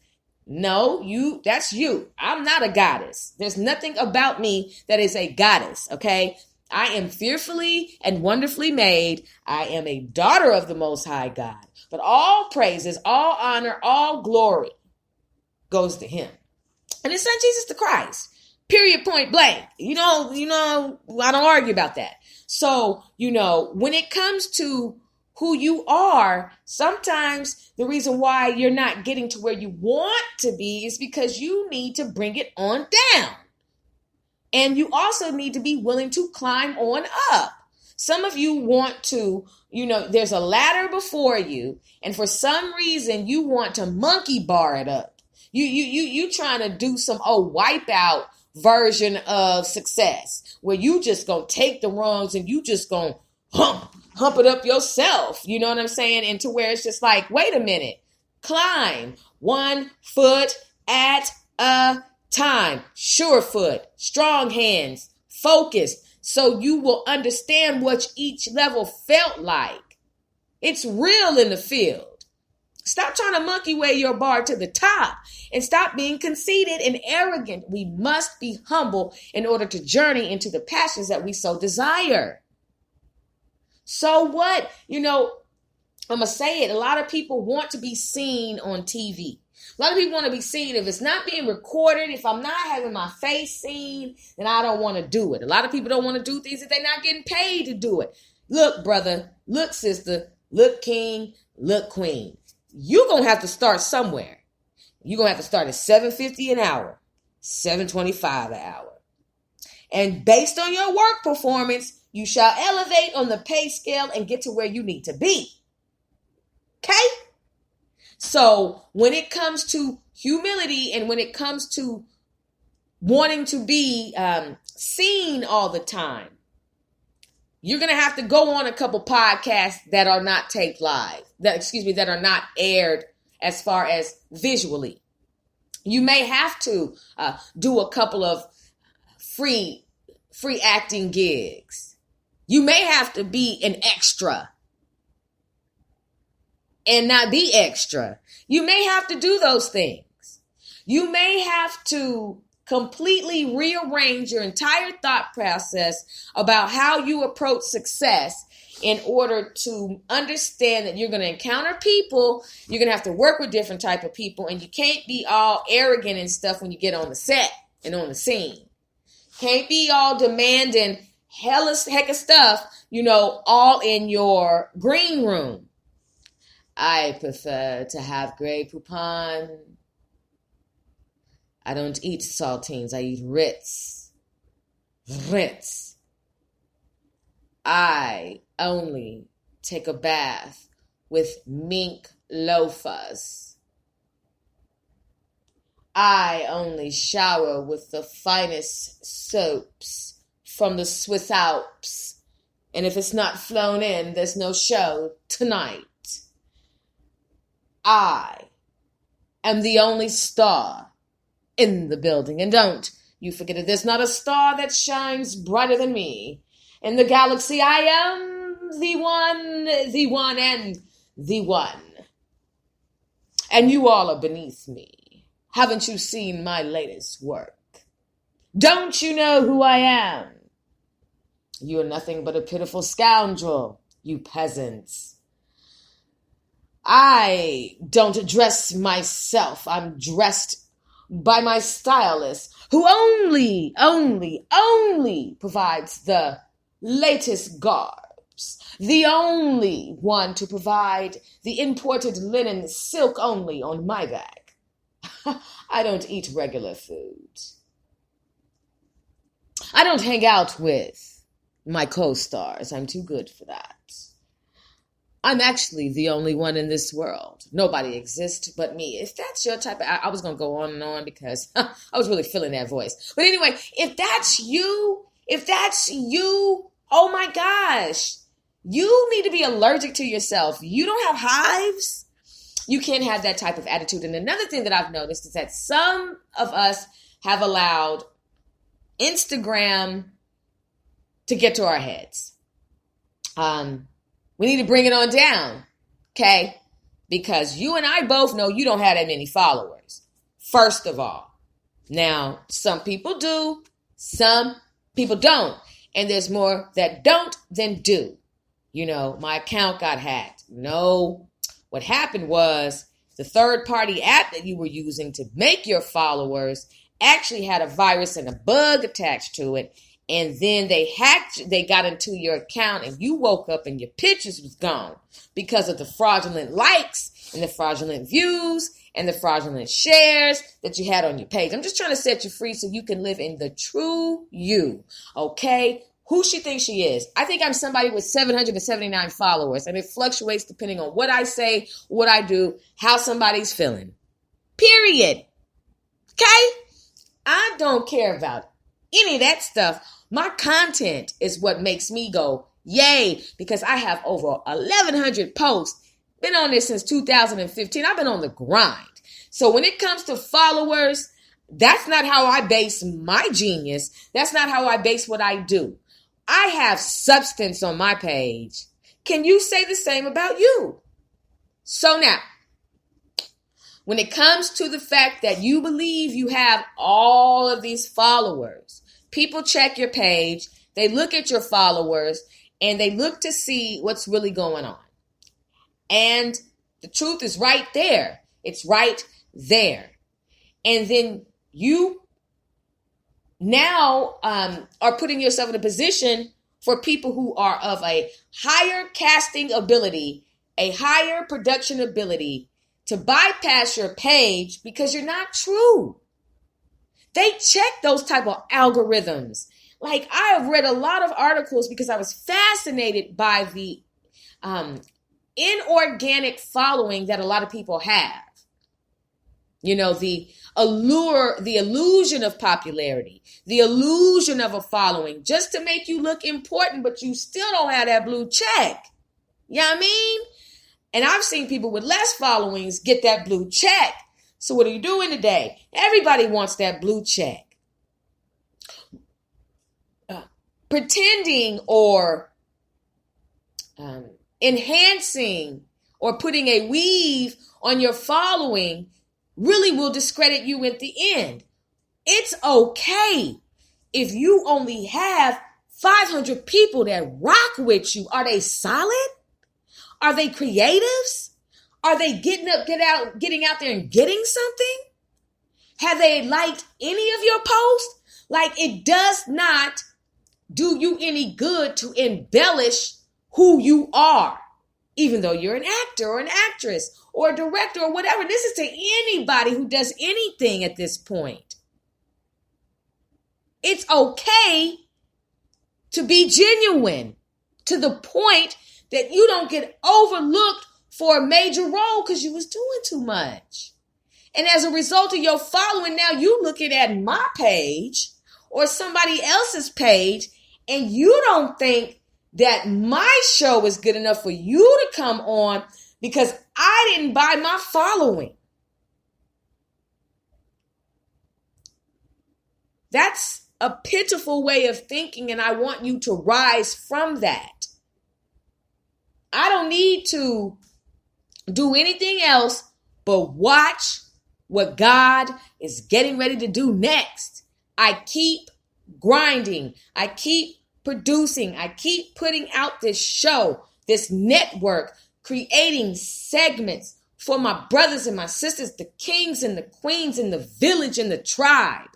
No, that's you. I'm not a goddess. There's nothing about me that is a goddess, okay? I am fearfully and wonderfully made. I am a daughter of the Most High God. But all praises, all honor, all glory goes to him. And his son, Jesus the Christ. Period, point blank. You know, I don't argue about that. So, when it comes to who you are, sometimes the reason why you're not getting to where you want to be is because you need to bring it on down. And you also need to be willing to climb on up. Some of you want to, there's a ladder before you, and for some reason you want to monkey bar it up. You trying to do some wipeout version of success where you just gonna take the rungs and you just gonna hump it up yourself. You know what I'm saying? And to where it's just like, wait a minute, climb 1 foot at a time, sure foot, strong hands, focused, so you will understand what each level felt like. It's real in the field. Stop trying to monkey way your bar to the top and stop being conceited and arrogant. We must be humble in order to journey into the passions that we so desire. So what? I'm going to say it. A lot of people want to be seen on TV. A lot of people want to be seen. If it's not being recorded, if I'm not having my face seen, then I don't want to do it. A lot of people don't want to do things if they're not getting paid to do it. Look, brother, look, sister, look, king, look, queen. You're going to have to start somewhere. You're going to have to start at $7.50 an hour, $7.25 an hour. And based on your work performance, you shall elevate on the pay scale and get to where you need to be. Okay? So when it comes to humility and when it comes to wanting to be seen all the time, you're going to have to go on a couple podcasts that are not taped live, that are not aired as far as visually. You may have to do a couple of free acting gigs. You may have to be an extra and not be extra. You may have to do those things. You may have to completely rearrange your entire thought process about how you approach success in order to understand that you're going to encounter people, you're going to have to work with different type of people, and you can't be all arrogant and stuff when you get on the set and on the scene. Can't be all demanding heck of stuff, all in your green room. I prefer to have Grey Poupon. I don't eat saltines. I eat Ritz. Ritz. I only take a bath with mink loafers. I only shower with the finest soaps from the Swiss Alps. And if it's not flown in, there's no show tonight. I am the only star in the building. And don't you forget it. There's not a star that shines brighter than me. In the galaxy, I am the one, and the one. And you all are beneath me. Haven't you seen my latest work? Don't you know who I am? You are nothing but a pitiful scoundrel, you peasants. I don't dress myself. I'm dressed by my stylist, who only provides the latest garbs. The only one to provide the imported linen silk only on my back. I don't eat regular food. I don't hang out with my co-stars. I'm too good for that. I'm actually the only one in this world. Nobody exists but me. If that's your type of... I was going to go on and on because I was really feeling that voice. But anyway, if that's you, oh my gosh, you need to be allergic to yourself. You don't have hives. You can't have that type of attitude. And another thing that I've noticed is that some of us have allowed Instagram to get to our heads. We need to bring it on down, okay? Because you and I both know you don't have that many followers, first of all. Now, some people do, some people don't. And there's more that don't than do. My account got hacked. No, what happened was the third-party app that you were using to make your followers actually had a virus and a bug attached to it. And then they got into your account and you woke up and your pictures was gone because of the fraudulent likes and the fraudulent views and the fraudulent shares that you had on your page. I'm just trying to set you free so you can live in the true you, okay? Who she thinks she is. I think I'm somebody with 779 followers, and it fluctuates depending on what I say, what I do, how somebody's feeling. Period. Okay? I don't care about any of that stuff. My content is what makes me go, yay, because I have over 1,100 posts. Been on this since 2015. I've been on the grind. So when it comes to followers, that's not how I base my genius. That's not how I base what I do. I have substance on my page. Can you say the same about you? So now, when it comes to the fact that you believe you have all of these followers, people check your page, they look at your followers, and they look to see what's really going on. And the truth is right there. It's right there. And then you now are putting yourself in a position for people who are of a higher casting ability, a higher production ability, to bypass your page because you're not true. They check those type of algorithms. Like, I have read a lot of articles because I was fascinated by the inorganic following that a lot of people have. The allure, the illusion of popularity, the illusion of a following, just to make you look important, but you still don't have that blue check. You know what I mean? And I've seen people with less followings get that blue check. So what are you doing today? Everybody wants that blue check. Pretending or enhancing or putting a weave on your following really will discredit you at the end. It's okay if you only have 500 people that rock with you. Are they solid? Are they creatives? Are they getting out there and getting something? Have they liked any of your posts? Like, it does not do you any good to embellish who you are, even though you're an actor or an actress or a director or whatever. This is to anybody who does anything at this point. It's okay to be genuine to the point that you don't get overlooked for a major role because you was doing too much. And as a result of your following, now you looking at my page or somebody else's page, and you don't think that my show is good enough for you to come on because I didn't buy my following. That's a pitiful way of thinking, and I want you to rise from that. I don't need to do anything else but watch what God is getting ready to do next. I keep grinding. I keep producing. I keep putting out this show, this network, creating segments for my brothers and my sisters, the kings and the queens in the village and the tribe.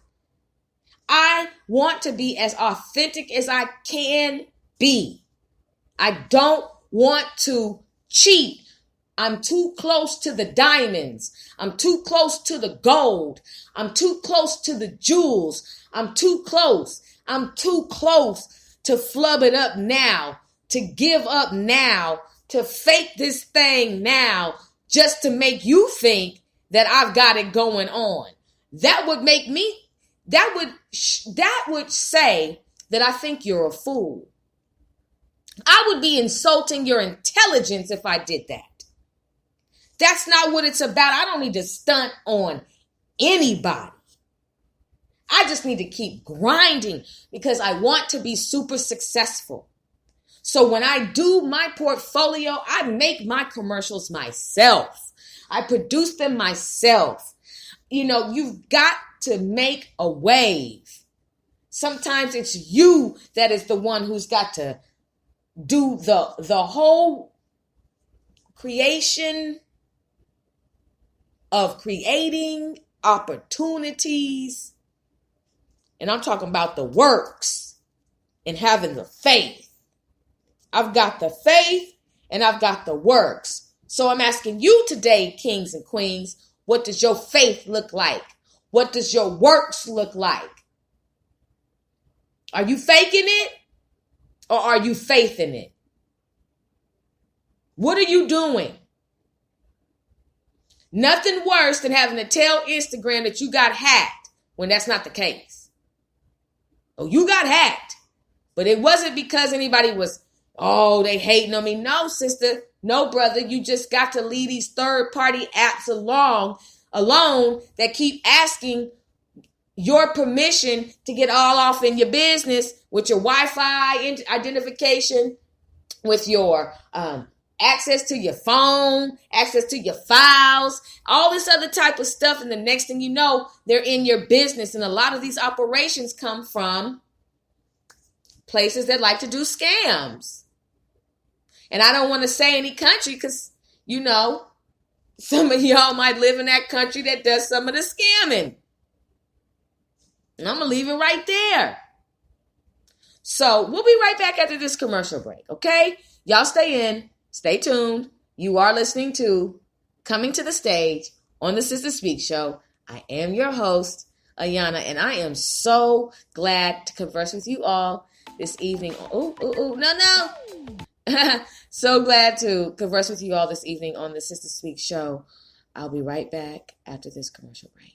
I want to be as authentic as I can be. I don't want to cheat. I'm too close to the diamonds. I'm too close to the gold. I'm too close to the jewels. I'm too close. I'm too close to flub it up now, to give up now, to fake this thing now, just to make you think that I've got it going on. That would make me, that would say that I think you're a fool. I would be insulting your intelligence if I did that. That's not what it's about. I don't need to stunt on anybody. I just need to keep grinding because I want to be super successful. So when I do my portfolio, I make my commercials myself. I produce them myself. You know, you've got to make a wave. Sometimes it's you that is the one who's got to do the whole creation of creating opportunities. And I'm talking about the works and having the faith. I've got the faith and I've got the works. So I'm asking you today, kings and queens, what does your faith look like? What does your works look like? Are you faking it or are you faithing it? What are you doing? Nothing worse than having to tell Instagram that you got hacked when that's not the case. Oh, you got hacked, but it wasn't because anybody was, they hating on me. No, sister. No, brother. You just got to leave these third-party apps alone that keep asking your permission to get all off in your business with your Wi-Fi identification, with your access to your phone, access to your files, all this other type of stuff. And the next thing you know, they're in your business. And a lot of these operations come from places that like to do scams. And I don't want to say any country because, some of y'all might live in that country that does some of the scamming. And I'm going to leave it right there. So we'll be right back after this commercial break, okay? Y'all stay in. Stay tuned. You are listening to Coming to the Stage on the Sister Speak Show. I am your host, Ayana, and I am so glad to converse with you all this evening. No. So glad to converse with you all this evening on the Sister Speak Show. I'll be right back after this commercial break.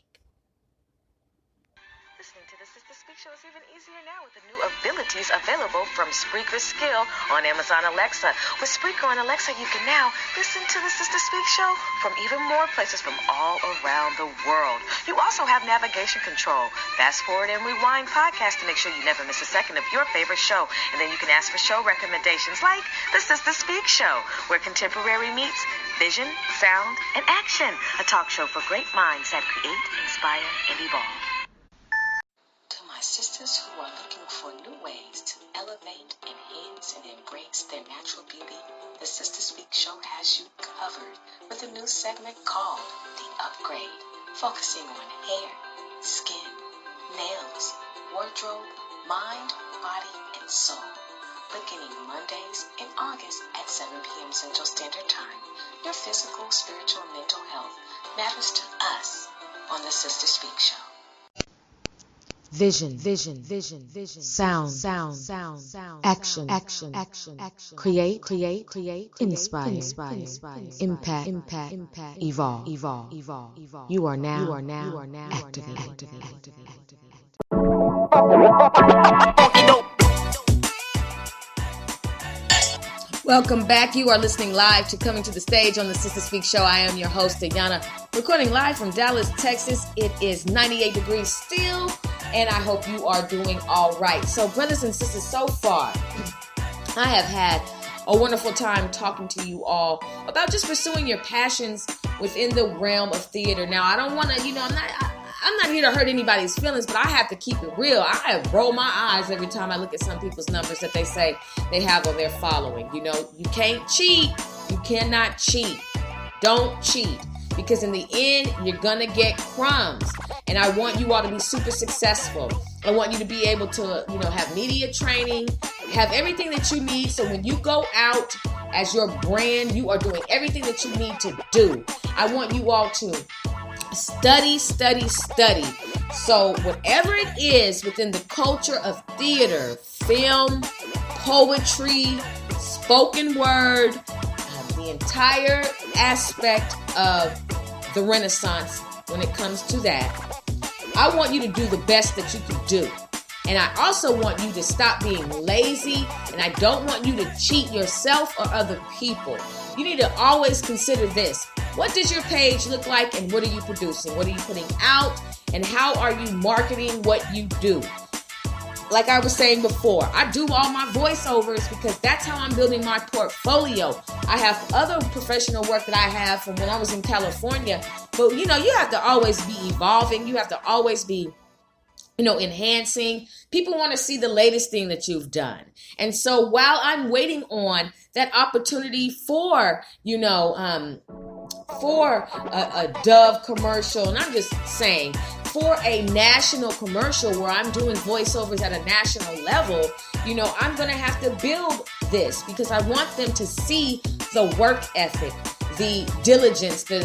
Listening to the Sister Speak Show is even easier now with the new abilities available from Spreaker Skill on Amazon Alexa. With Spreaker on Alexa, you can now listen to the Sister Speak Show from even more places from all around the world. You also have navigation control, fast forward and rewind podcasts to make sure you never miss a second of your favorite show. And then you can ask for show recommendations like the Sister Speak Show, where contemporary meets vision, sound, and action. A talk show for great minds that create, inspire, and evolve. sisters who are looking for new ways to elevate, enhance, and embrace their natural beauty, the Sister Speak Show has you covered with a new segment called The Upgrade, focusing on hair, skin, nails, wardrobe, mind, body, and soul. Beginning Mondays in August at 7 p.m. Central Standard Time, your physical, spiritual, and mental health matters to us on the Sister Speak Show. Vision, sound, action, create, inspire, impact, evolve. You are now activated. Welcome back. You are listening live to Coming to the Stage on the Sister Speak Show. I am your host, Ayana, recording live from Dallas, Texas. It is 98 degrees still, and I hope you are doing all right. So, brothers and sisters, so far, I have had a wonderful time talking to you all about just pursuing your passions within the realm of theater. Now, I don't want to, I'm not here to hurt anybody's feelings, but I have to keep it real. I roll my eyes every time I look at some people's numbers that they say they have on their following. You can't cheat. You cannot cheat. Don't cheat. Because in the end, you're going to get crumbs. And I want you all to be super successful. I want you to be able to, have media training, have everything that you need. So when you go out as your brand, you are doing everything that you need to do. I want you all to study. So whatever it is within the culture of theater, film, poetry, spoken word, the entire aspect of the Renaissance when it comes to that, I want you to do the best that you can do. And I also want you to stop being lazy, and I don't want you to cheat yourself or other people. You need to always consider this. What does your page look like, and what are you producing? What are you putting out, and how are you marketing what you do? Like I was saying before, I do all my voiceovers because that's how I'm building my portfolio. I have other professional work that I have from when I was in California. But, you have to always be evolving. You have to always be enhancing. People want to see the latest thing that you've done. And so while I'm waiting on that opportunity for a Dove commercial, and I'm just saying, for a national commercial where I'm doing voiceovers at a national level, I'm going to have to build this because I want them to see the work ethic, the diligence, the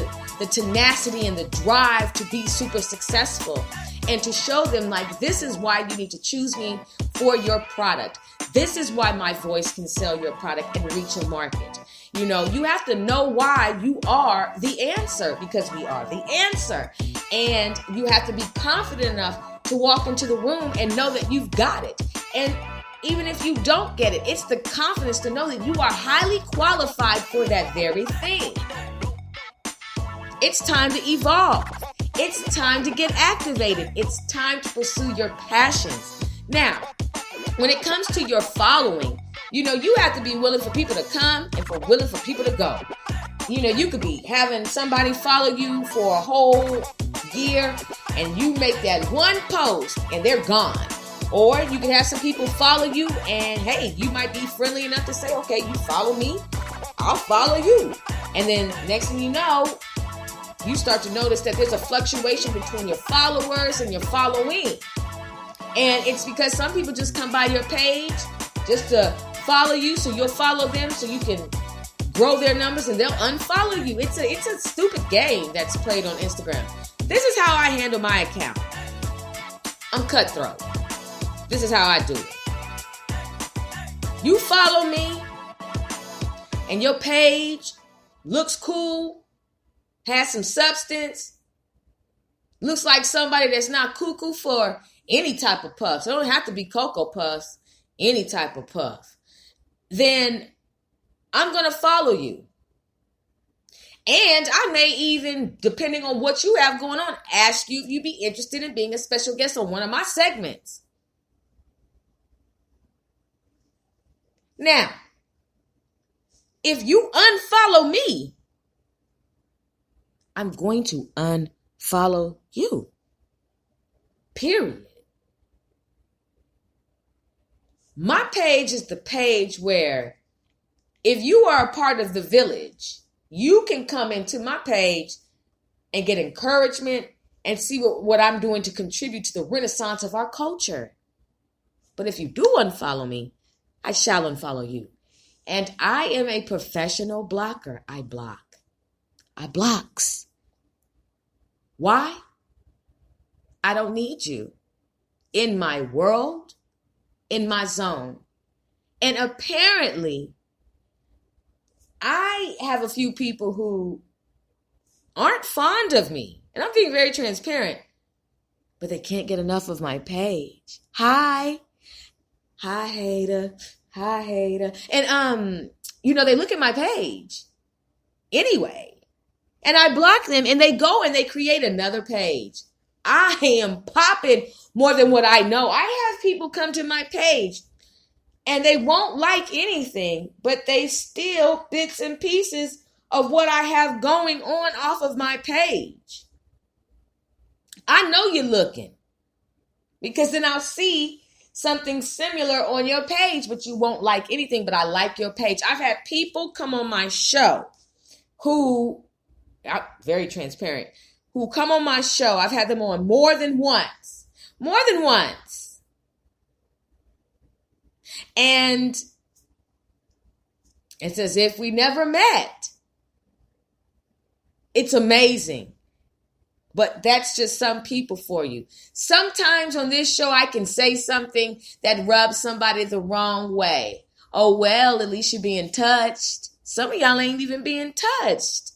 tenacity, and the drive to be super successful. And to show them, this is why you need to choose me for your product. This is why my voice can sell your product and reach a market. You have to know why you are the answer, because we are the answer. And you have to be confident enough to walk into the room and know that you've got it. And even if you don't get it, it's the confidence to know that you are highly qualified for that very thing. It's time to evolve. It's time to get activated. It's time to pursue your passions. Now, when it comes to your following, you have to be willing for people to come and willing for people to go. You could be having somebody follow you for a whole year and you make that one post and they're gone. Or you could have some people follow you and, hey, you might be friendly enough to say, okay, you follow me, I'll follow you. And then next thing you know, you start to notice that there's a fluctuation between your followers and your following. And it's because some people just come by your page just to follow you, so you'll follow them so you can grow their numbers, and they'll unfollow you. It's a stupid game that's played on Instagram. This is how I handle my account. I'm cutthroat. This is how I do it. You follow me and your page looks cool, has some substance, looks like somebody that's not cuckoo for any type of puffs. It don't have to be Cocoa Puffs, any type of puff. Then I'm going to follow you. And I may even, depending on what you have going on, ask you if you'd be interested in being a special guest on one of my segments. Now, if you unfollow me, I'm going to unfollow you. Period. My page is the page where if you are a part of the village, you can come into my page and get encouragement and see what I'm doing to contribute to the renaissance of our culture. But if you do unfollow me, I shall unfollow you. And I am a professional blocker. I block. I blocks. Why? I don't need you in my world, in my zone. And apparently, I have a few people who aren't fond of me. And I'm being very transparent. But they can't get enough of my page. Hi. Hi, hater. Hi, hater. And, they look at my page anyway. And I block them and they go and they create another page. I am popping more than what I know. I have people come to my page and they won't like anything, but they steal bits and pieces of what I have going on off of my page. I know you're looking because then I'll see something similar on your page, but you won't like anything, but I like your page. I've had people come on my show who, very transparent, who come on my show. I've had them on more than once. And it's as if we never met. It's amazing. But that's just some people for you. Sometimes on this show, I can say something that rubs somebody the wrong way. Oh, well, at least you're being touched. Some of y'all ain't even being touched.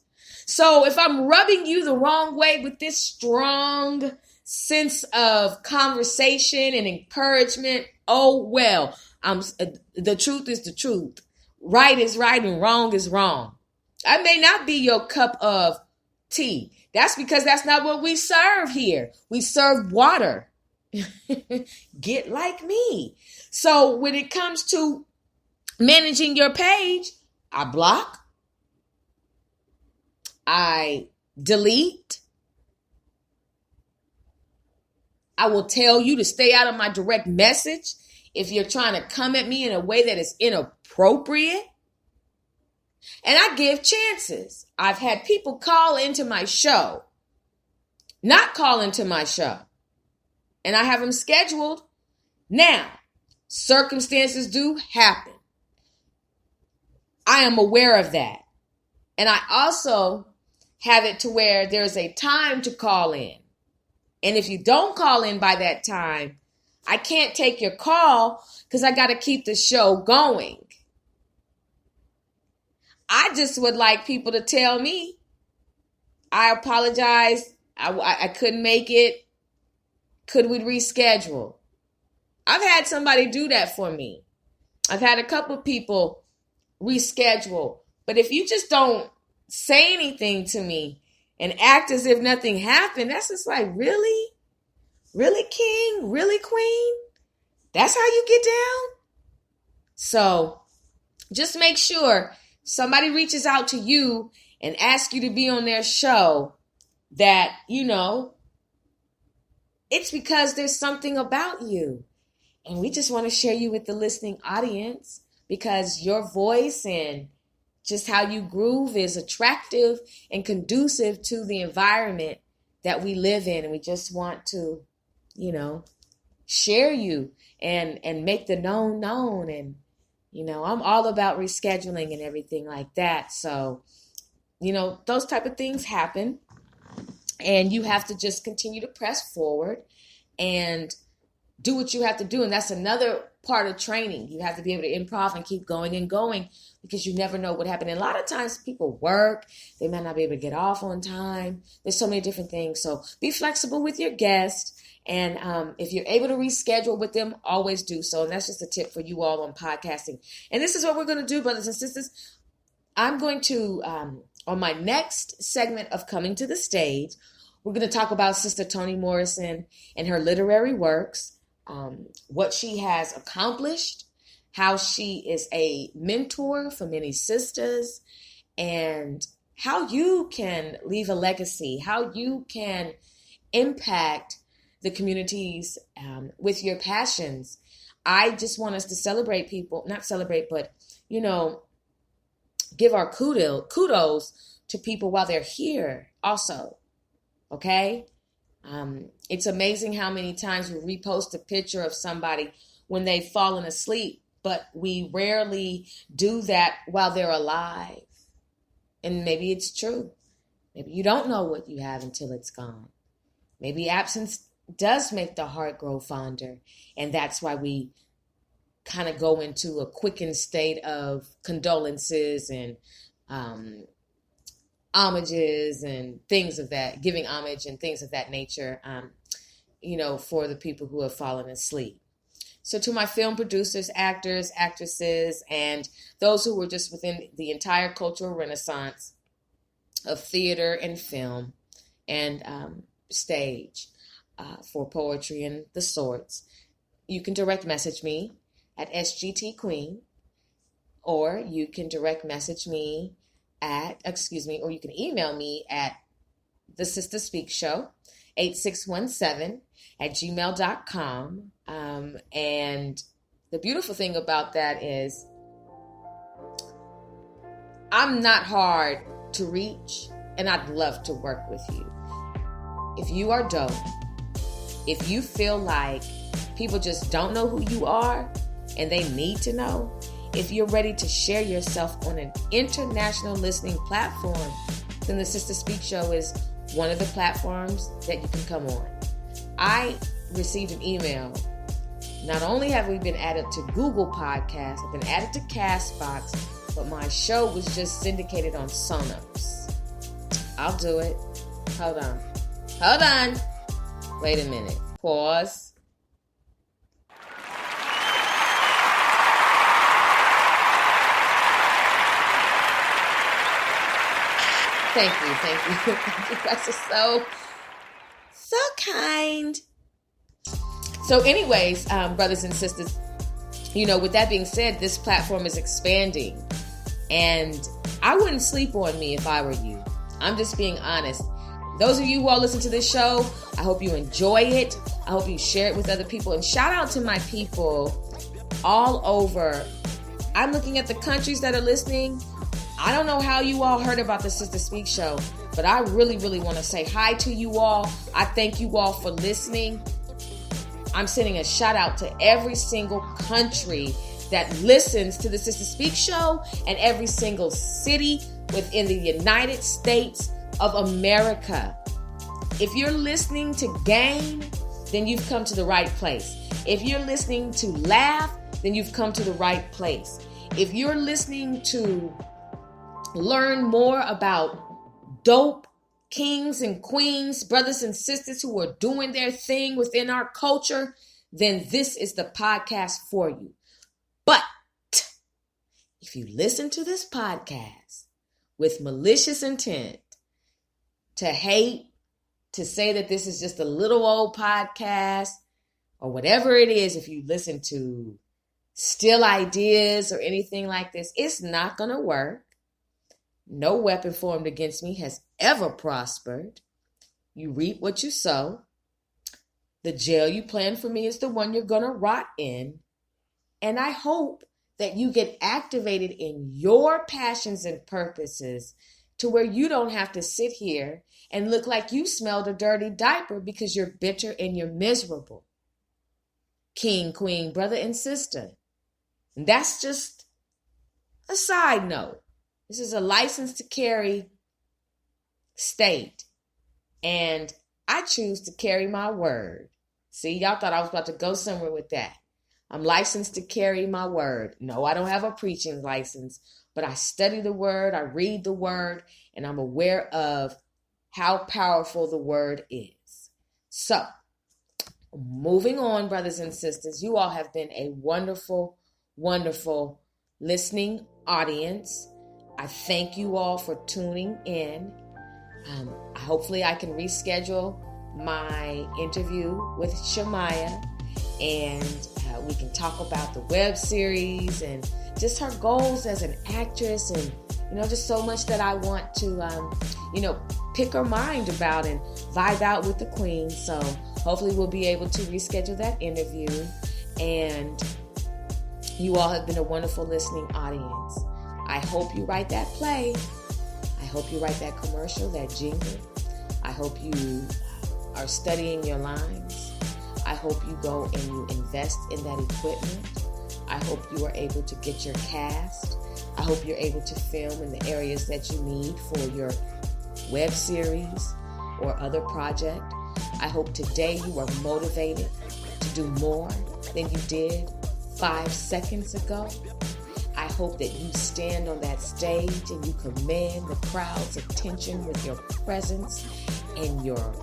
So if I'm rubbing you the wrong way with this strong sense of conversation and encouragement, oh, well, the truth is the truth. Right is right and wrong is wrong. I may not be your cup of tea. That's because that's not what we serve here. We serve water. Get like me. So when it comes to managing your page, I block. I delete. I will tell you to stay out of my direct message if you're trying to come at me in a way that is inappropriate. And I give chances. I've had people call into my show, not call into my show, and I have them scheduled. Now, circumstances do happen. I am aware of that. And I also have it to where there's a time to call in. And if you don't call in by that time, I can't take your call because I got to keep the show going. I just would like people to tell me, I apologize. I couldn't make it. Could we reschedule? I've had somebody do that for me. I've had a couple people reschedule. But if you just don't say anything to me and act as if nothing happened, that's just like, really? Really, king? Really, queen? That's how you get down? So just make sure somebody reaches out to you and asks you to be on their show that, it's because there's something about you. And we just want to share you with the listening audience because your voice and just how you groove is attractive and conducive to the environment that we live in. And we just want to, share you and make the known known. And, I'm all about rescheduling and everything like that. So, those type of things happen. And you have to just continue to press forward and do what you have to do. And that's another part of training. You have to be able to improv and keep going and going because you never know what happened. And a lot of times people work. They might not be able to get off on time. There's so many different things. So be flexible with your guests. And if you're able to reschedule with them, always do so. And that's just a tip for you all on podcasting. And this is what we're going to do, brothers and sisters. I'm going to, on my next segment of Coming to the Stage, we're going to talk about Sister Toni Morrison and her literary works, what she has accomplished, how she is a mentor for many sisters, and how you can leave a legacy, how you can impact the communities with your passions. I just want us to celebrate people, not celebrate, but, give our kudos to people while they're here also. Okay? It's amazing how many times we repost a picture of somebody when they've fallen asleep, but we rarely do that while they're alive. And maybe it's true. Maybe you don't know what you have until it's gone. Maybe absence does make the heart grow fonder. And that's why we kind of go into a quickened state of condolences and homages and things of that, giving homage and things of that nature, for the people who have fallen asleep. So to my film producers, actors, actresses, and those who were just within the entire cultural renaissance of theater and film and stage for poetry and the sorts, you can direct message me at SGT Queen, or you can direct message me or you can email me at the Sister Speak Show, 8617@gmail.com. And the beautiful thing about that is I'm not hard to reach, and I'd love to work with you. If you are dope, if you feel like people just don't know who you are and they need to know, if you're ready to share yourself on an international listening platform, then the Sister Speak Show is one of the platforms that you can come on. I received an email. Not only have we been added to Google Podcasts, I've been added to Castbox, but my show was just syndicated on Sonos. I'll do it. Hold on. Wait a minute. Pause. Thank you. You guys are so kind. So anyways, brothers and sisters, with that being said, this platform is expanding, and I wouldn't sleep on me if I were you. I'm just being honest. Those of you who all listen to this show, I hope you enjoy it. I hope you share it with other people, and shout out to my people all over. I'm looking at the countries that are listening. I don't know how you all heard about the Sister Speak Show, but I really, really want to say hi to you all. I thank you all for listening. I'm sending a shout out to every single country that listens to the Sister Speak Show and every single city within the United States of America. If you're listening to gain, then you've come to the right place. If you're listening to laugh, then you've come to the right place. If you're listening to learn more about dope kings and queens, brothers and sisters who are doing their thing within our culture, then this is the podcast for you. But if you listen to this podcast with malicious intent to hate, to say that this is just a little old podcast or whatever it is, if you listen to still ideas or anything like this, it's not going to work. No weapon formed against me has ever prospered. You reap what you sow. The jail you plan for me is the one you're going to rot in. And I hope that you get activated in your passions and purposes to where you don't have to sit here and look like you smelled a dirty diaper because you're bitter and you're miserable. King, queen, brother, and sister. And that's just a side note. This is a license to carry state. And I choose to carry my word. See, y'all thought I was about to go somewhere with that. I'm licensed to carry my word. No, I don't have a preaching license, but I study the word, I read the word, and I'm aware of how powerful the word is. So, moving on, brothers and sisters, you all have been a wonderful, wonderful listening audience. I thank you all for tuning in. Hopefully I can reschedule my interview with Shamaya, and we can talk about the web series and just her goals as an actress, and just so much that I want to pick her mind about and vibe out with the queen. So hopefully we'll be able to reschedule that interview. And you all have been a wonderful listening audience. I hope you write that play. I hope you write that commercial, that jingle. I hope you are studying your lines. I hope you go and you invest in that equipment. I hope you are able to get your cast. I hope you're able to film in the areas that you need for your web series or other project. I hope today you are motivated to do more than you did 5 seconds ago. I hope that you stand on that stage and you command the crowd's attention with your presence and your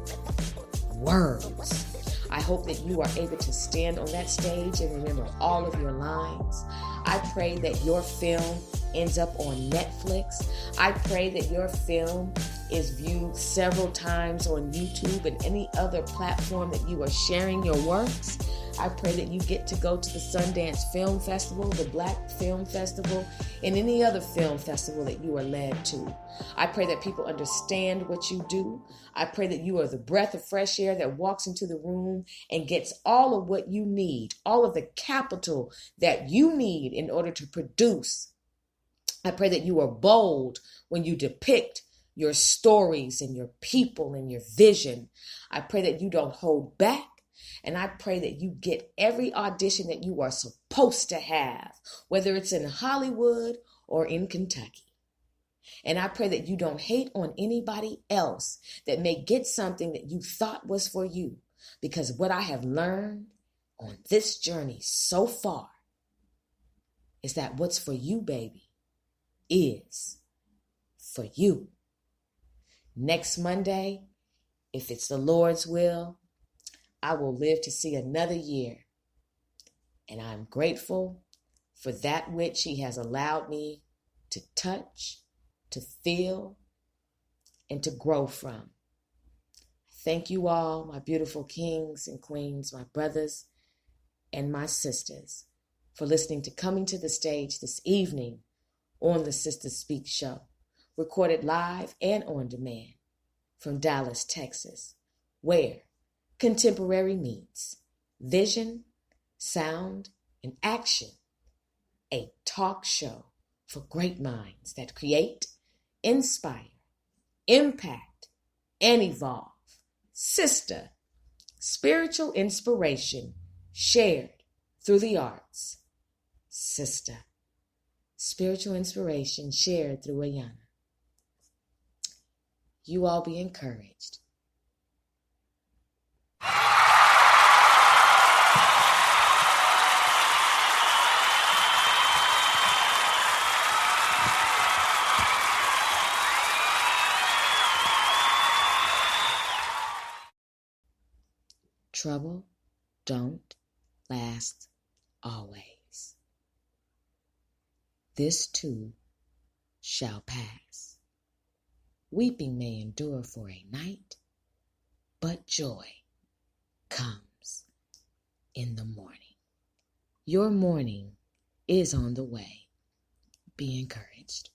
words. I hope that you are able to stand on that stage and remember all of your lines. I pray that your film ends up on Netflix. I pray that your film is viewed several times on YouTube and any other platform that you are sharing your works. I pray that you get to go to the Sundance Film Festival, the Black Film Festival, and any other film festival that you are led to. I pray that people understand what you do. I pray that you are the breath of fresh air that walks into the room and gets all of what you need, all of the capital that you need in order to produce. I pray that you are bold when you depict your stories and your people and your vision. I pray that you don't hold back. And I pray that you get every audition that you are supposed to have, whether it's in Hollywood or in Kentucky. And I pray that you don't hate on anybody else that may get something that you thought was for you. Because what I have learned on this journey so far is that what's for you, baby, is for you. Next Monday, if it's the Lord's will, I will live to see another year. And I'm grateful for that which He has allowed me to touch, to feel, and to grow from. Thank you all, my beautiful kings and queens, my brothers and my sisters, for listening to Coming to the Stage this evening on the Sisters Speak Show, recorded live and on demand from Dallas, Texas, where contemporary meets vision, sound, and action. A talk show for great minds that create, inspire, impact, and evolve. Sister, spiritual inspiration shared through the arts. Sister, spiritual inspiration shared through Ayana. You all be encouraged. Trouble don't last always. This too shall pass. Weeping may endure for a night, but joy comes in the morning. Your morning is on the way. Be encouraged.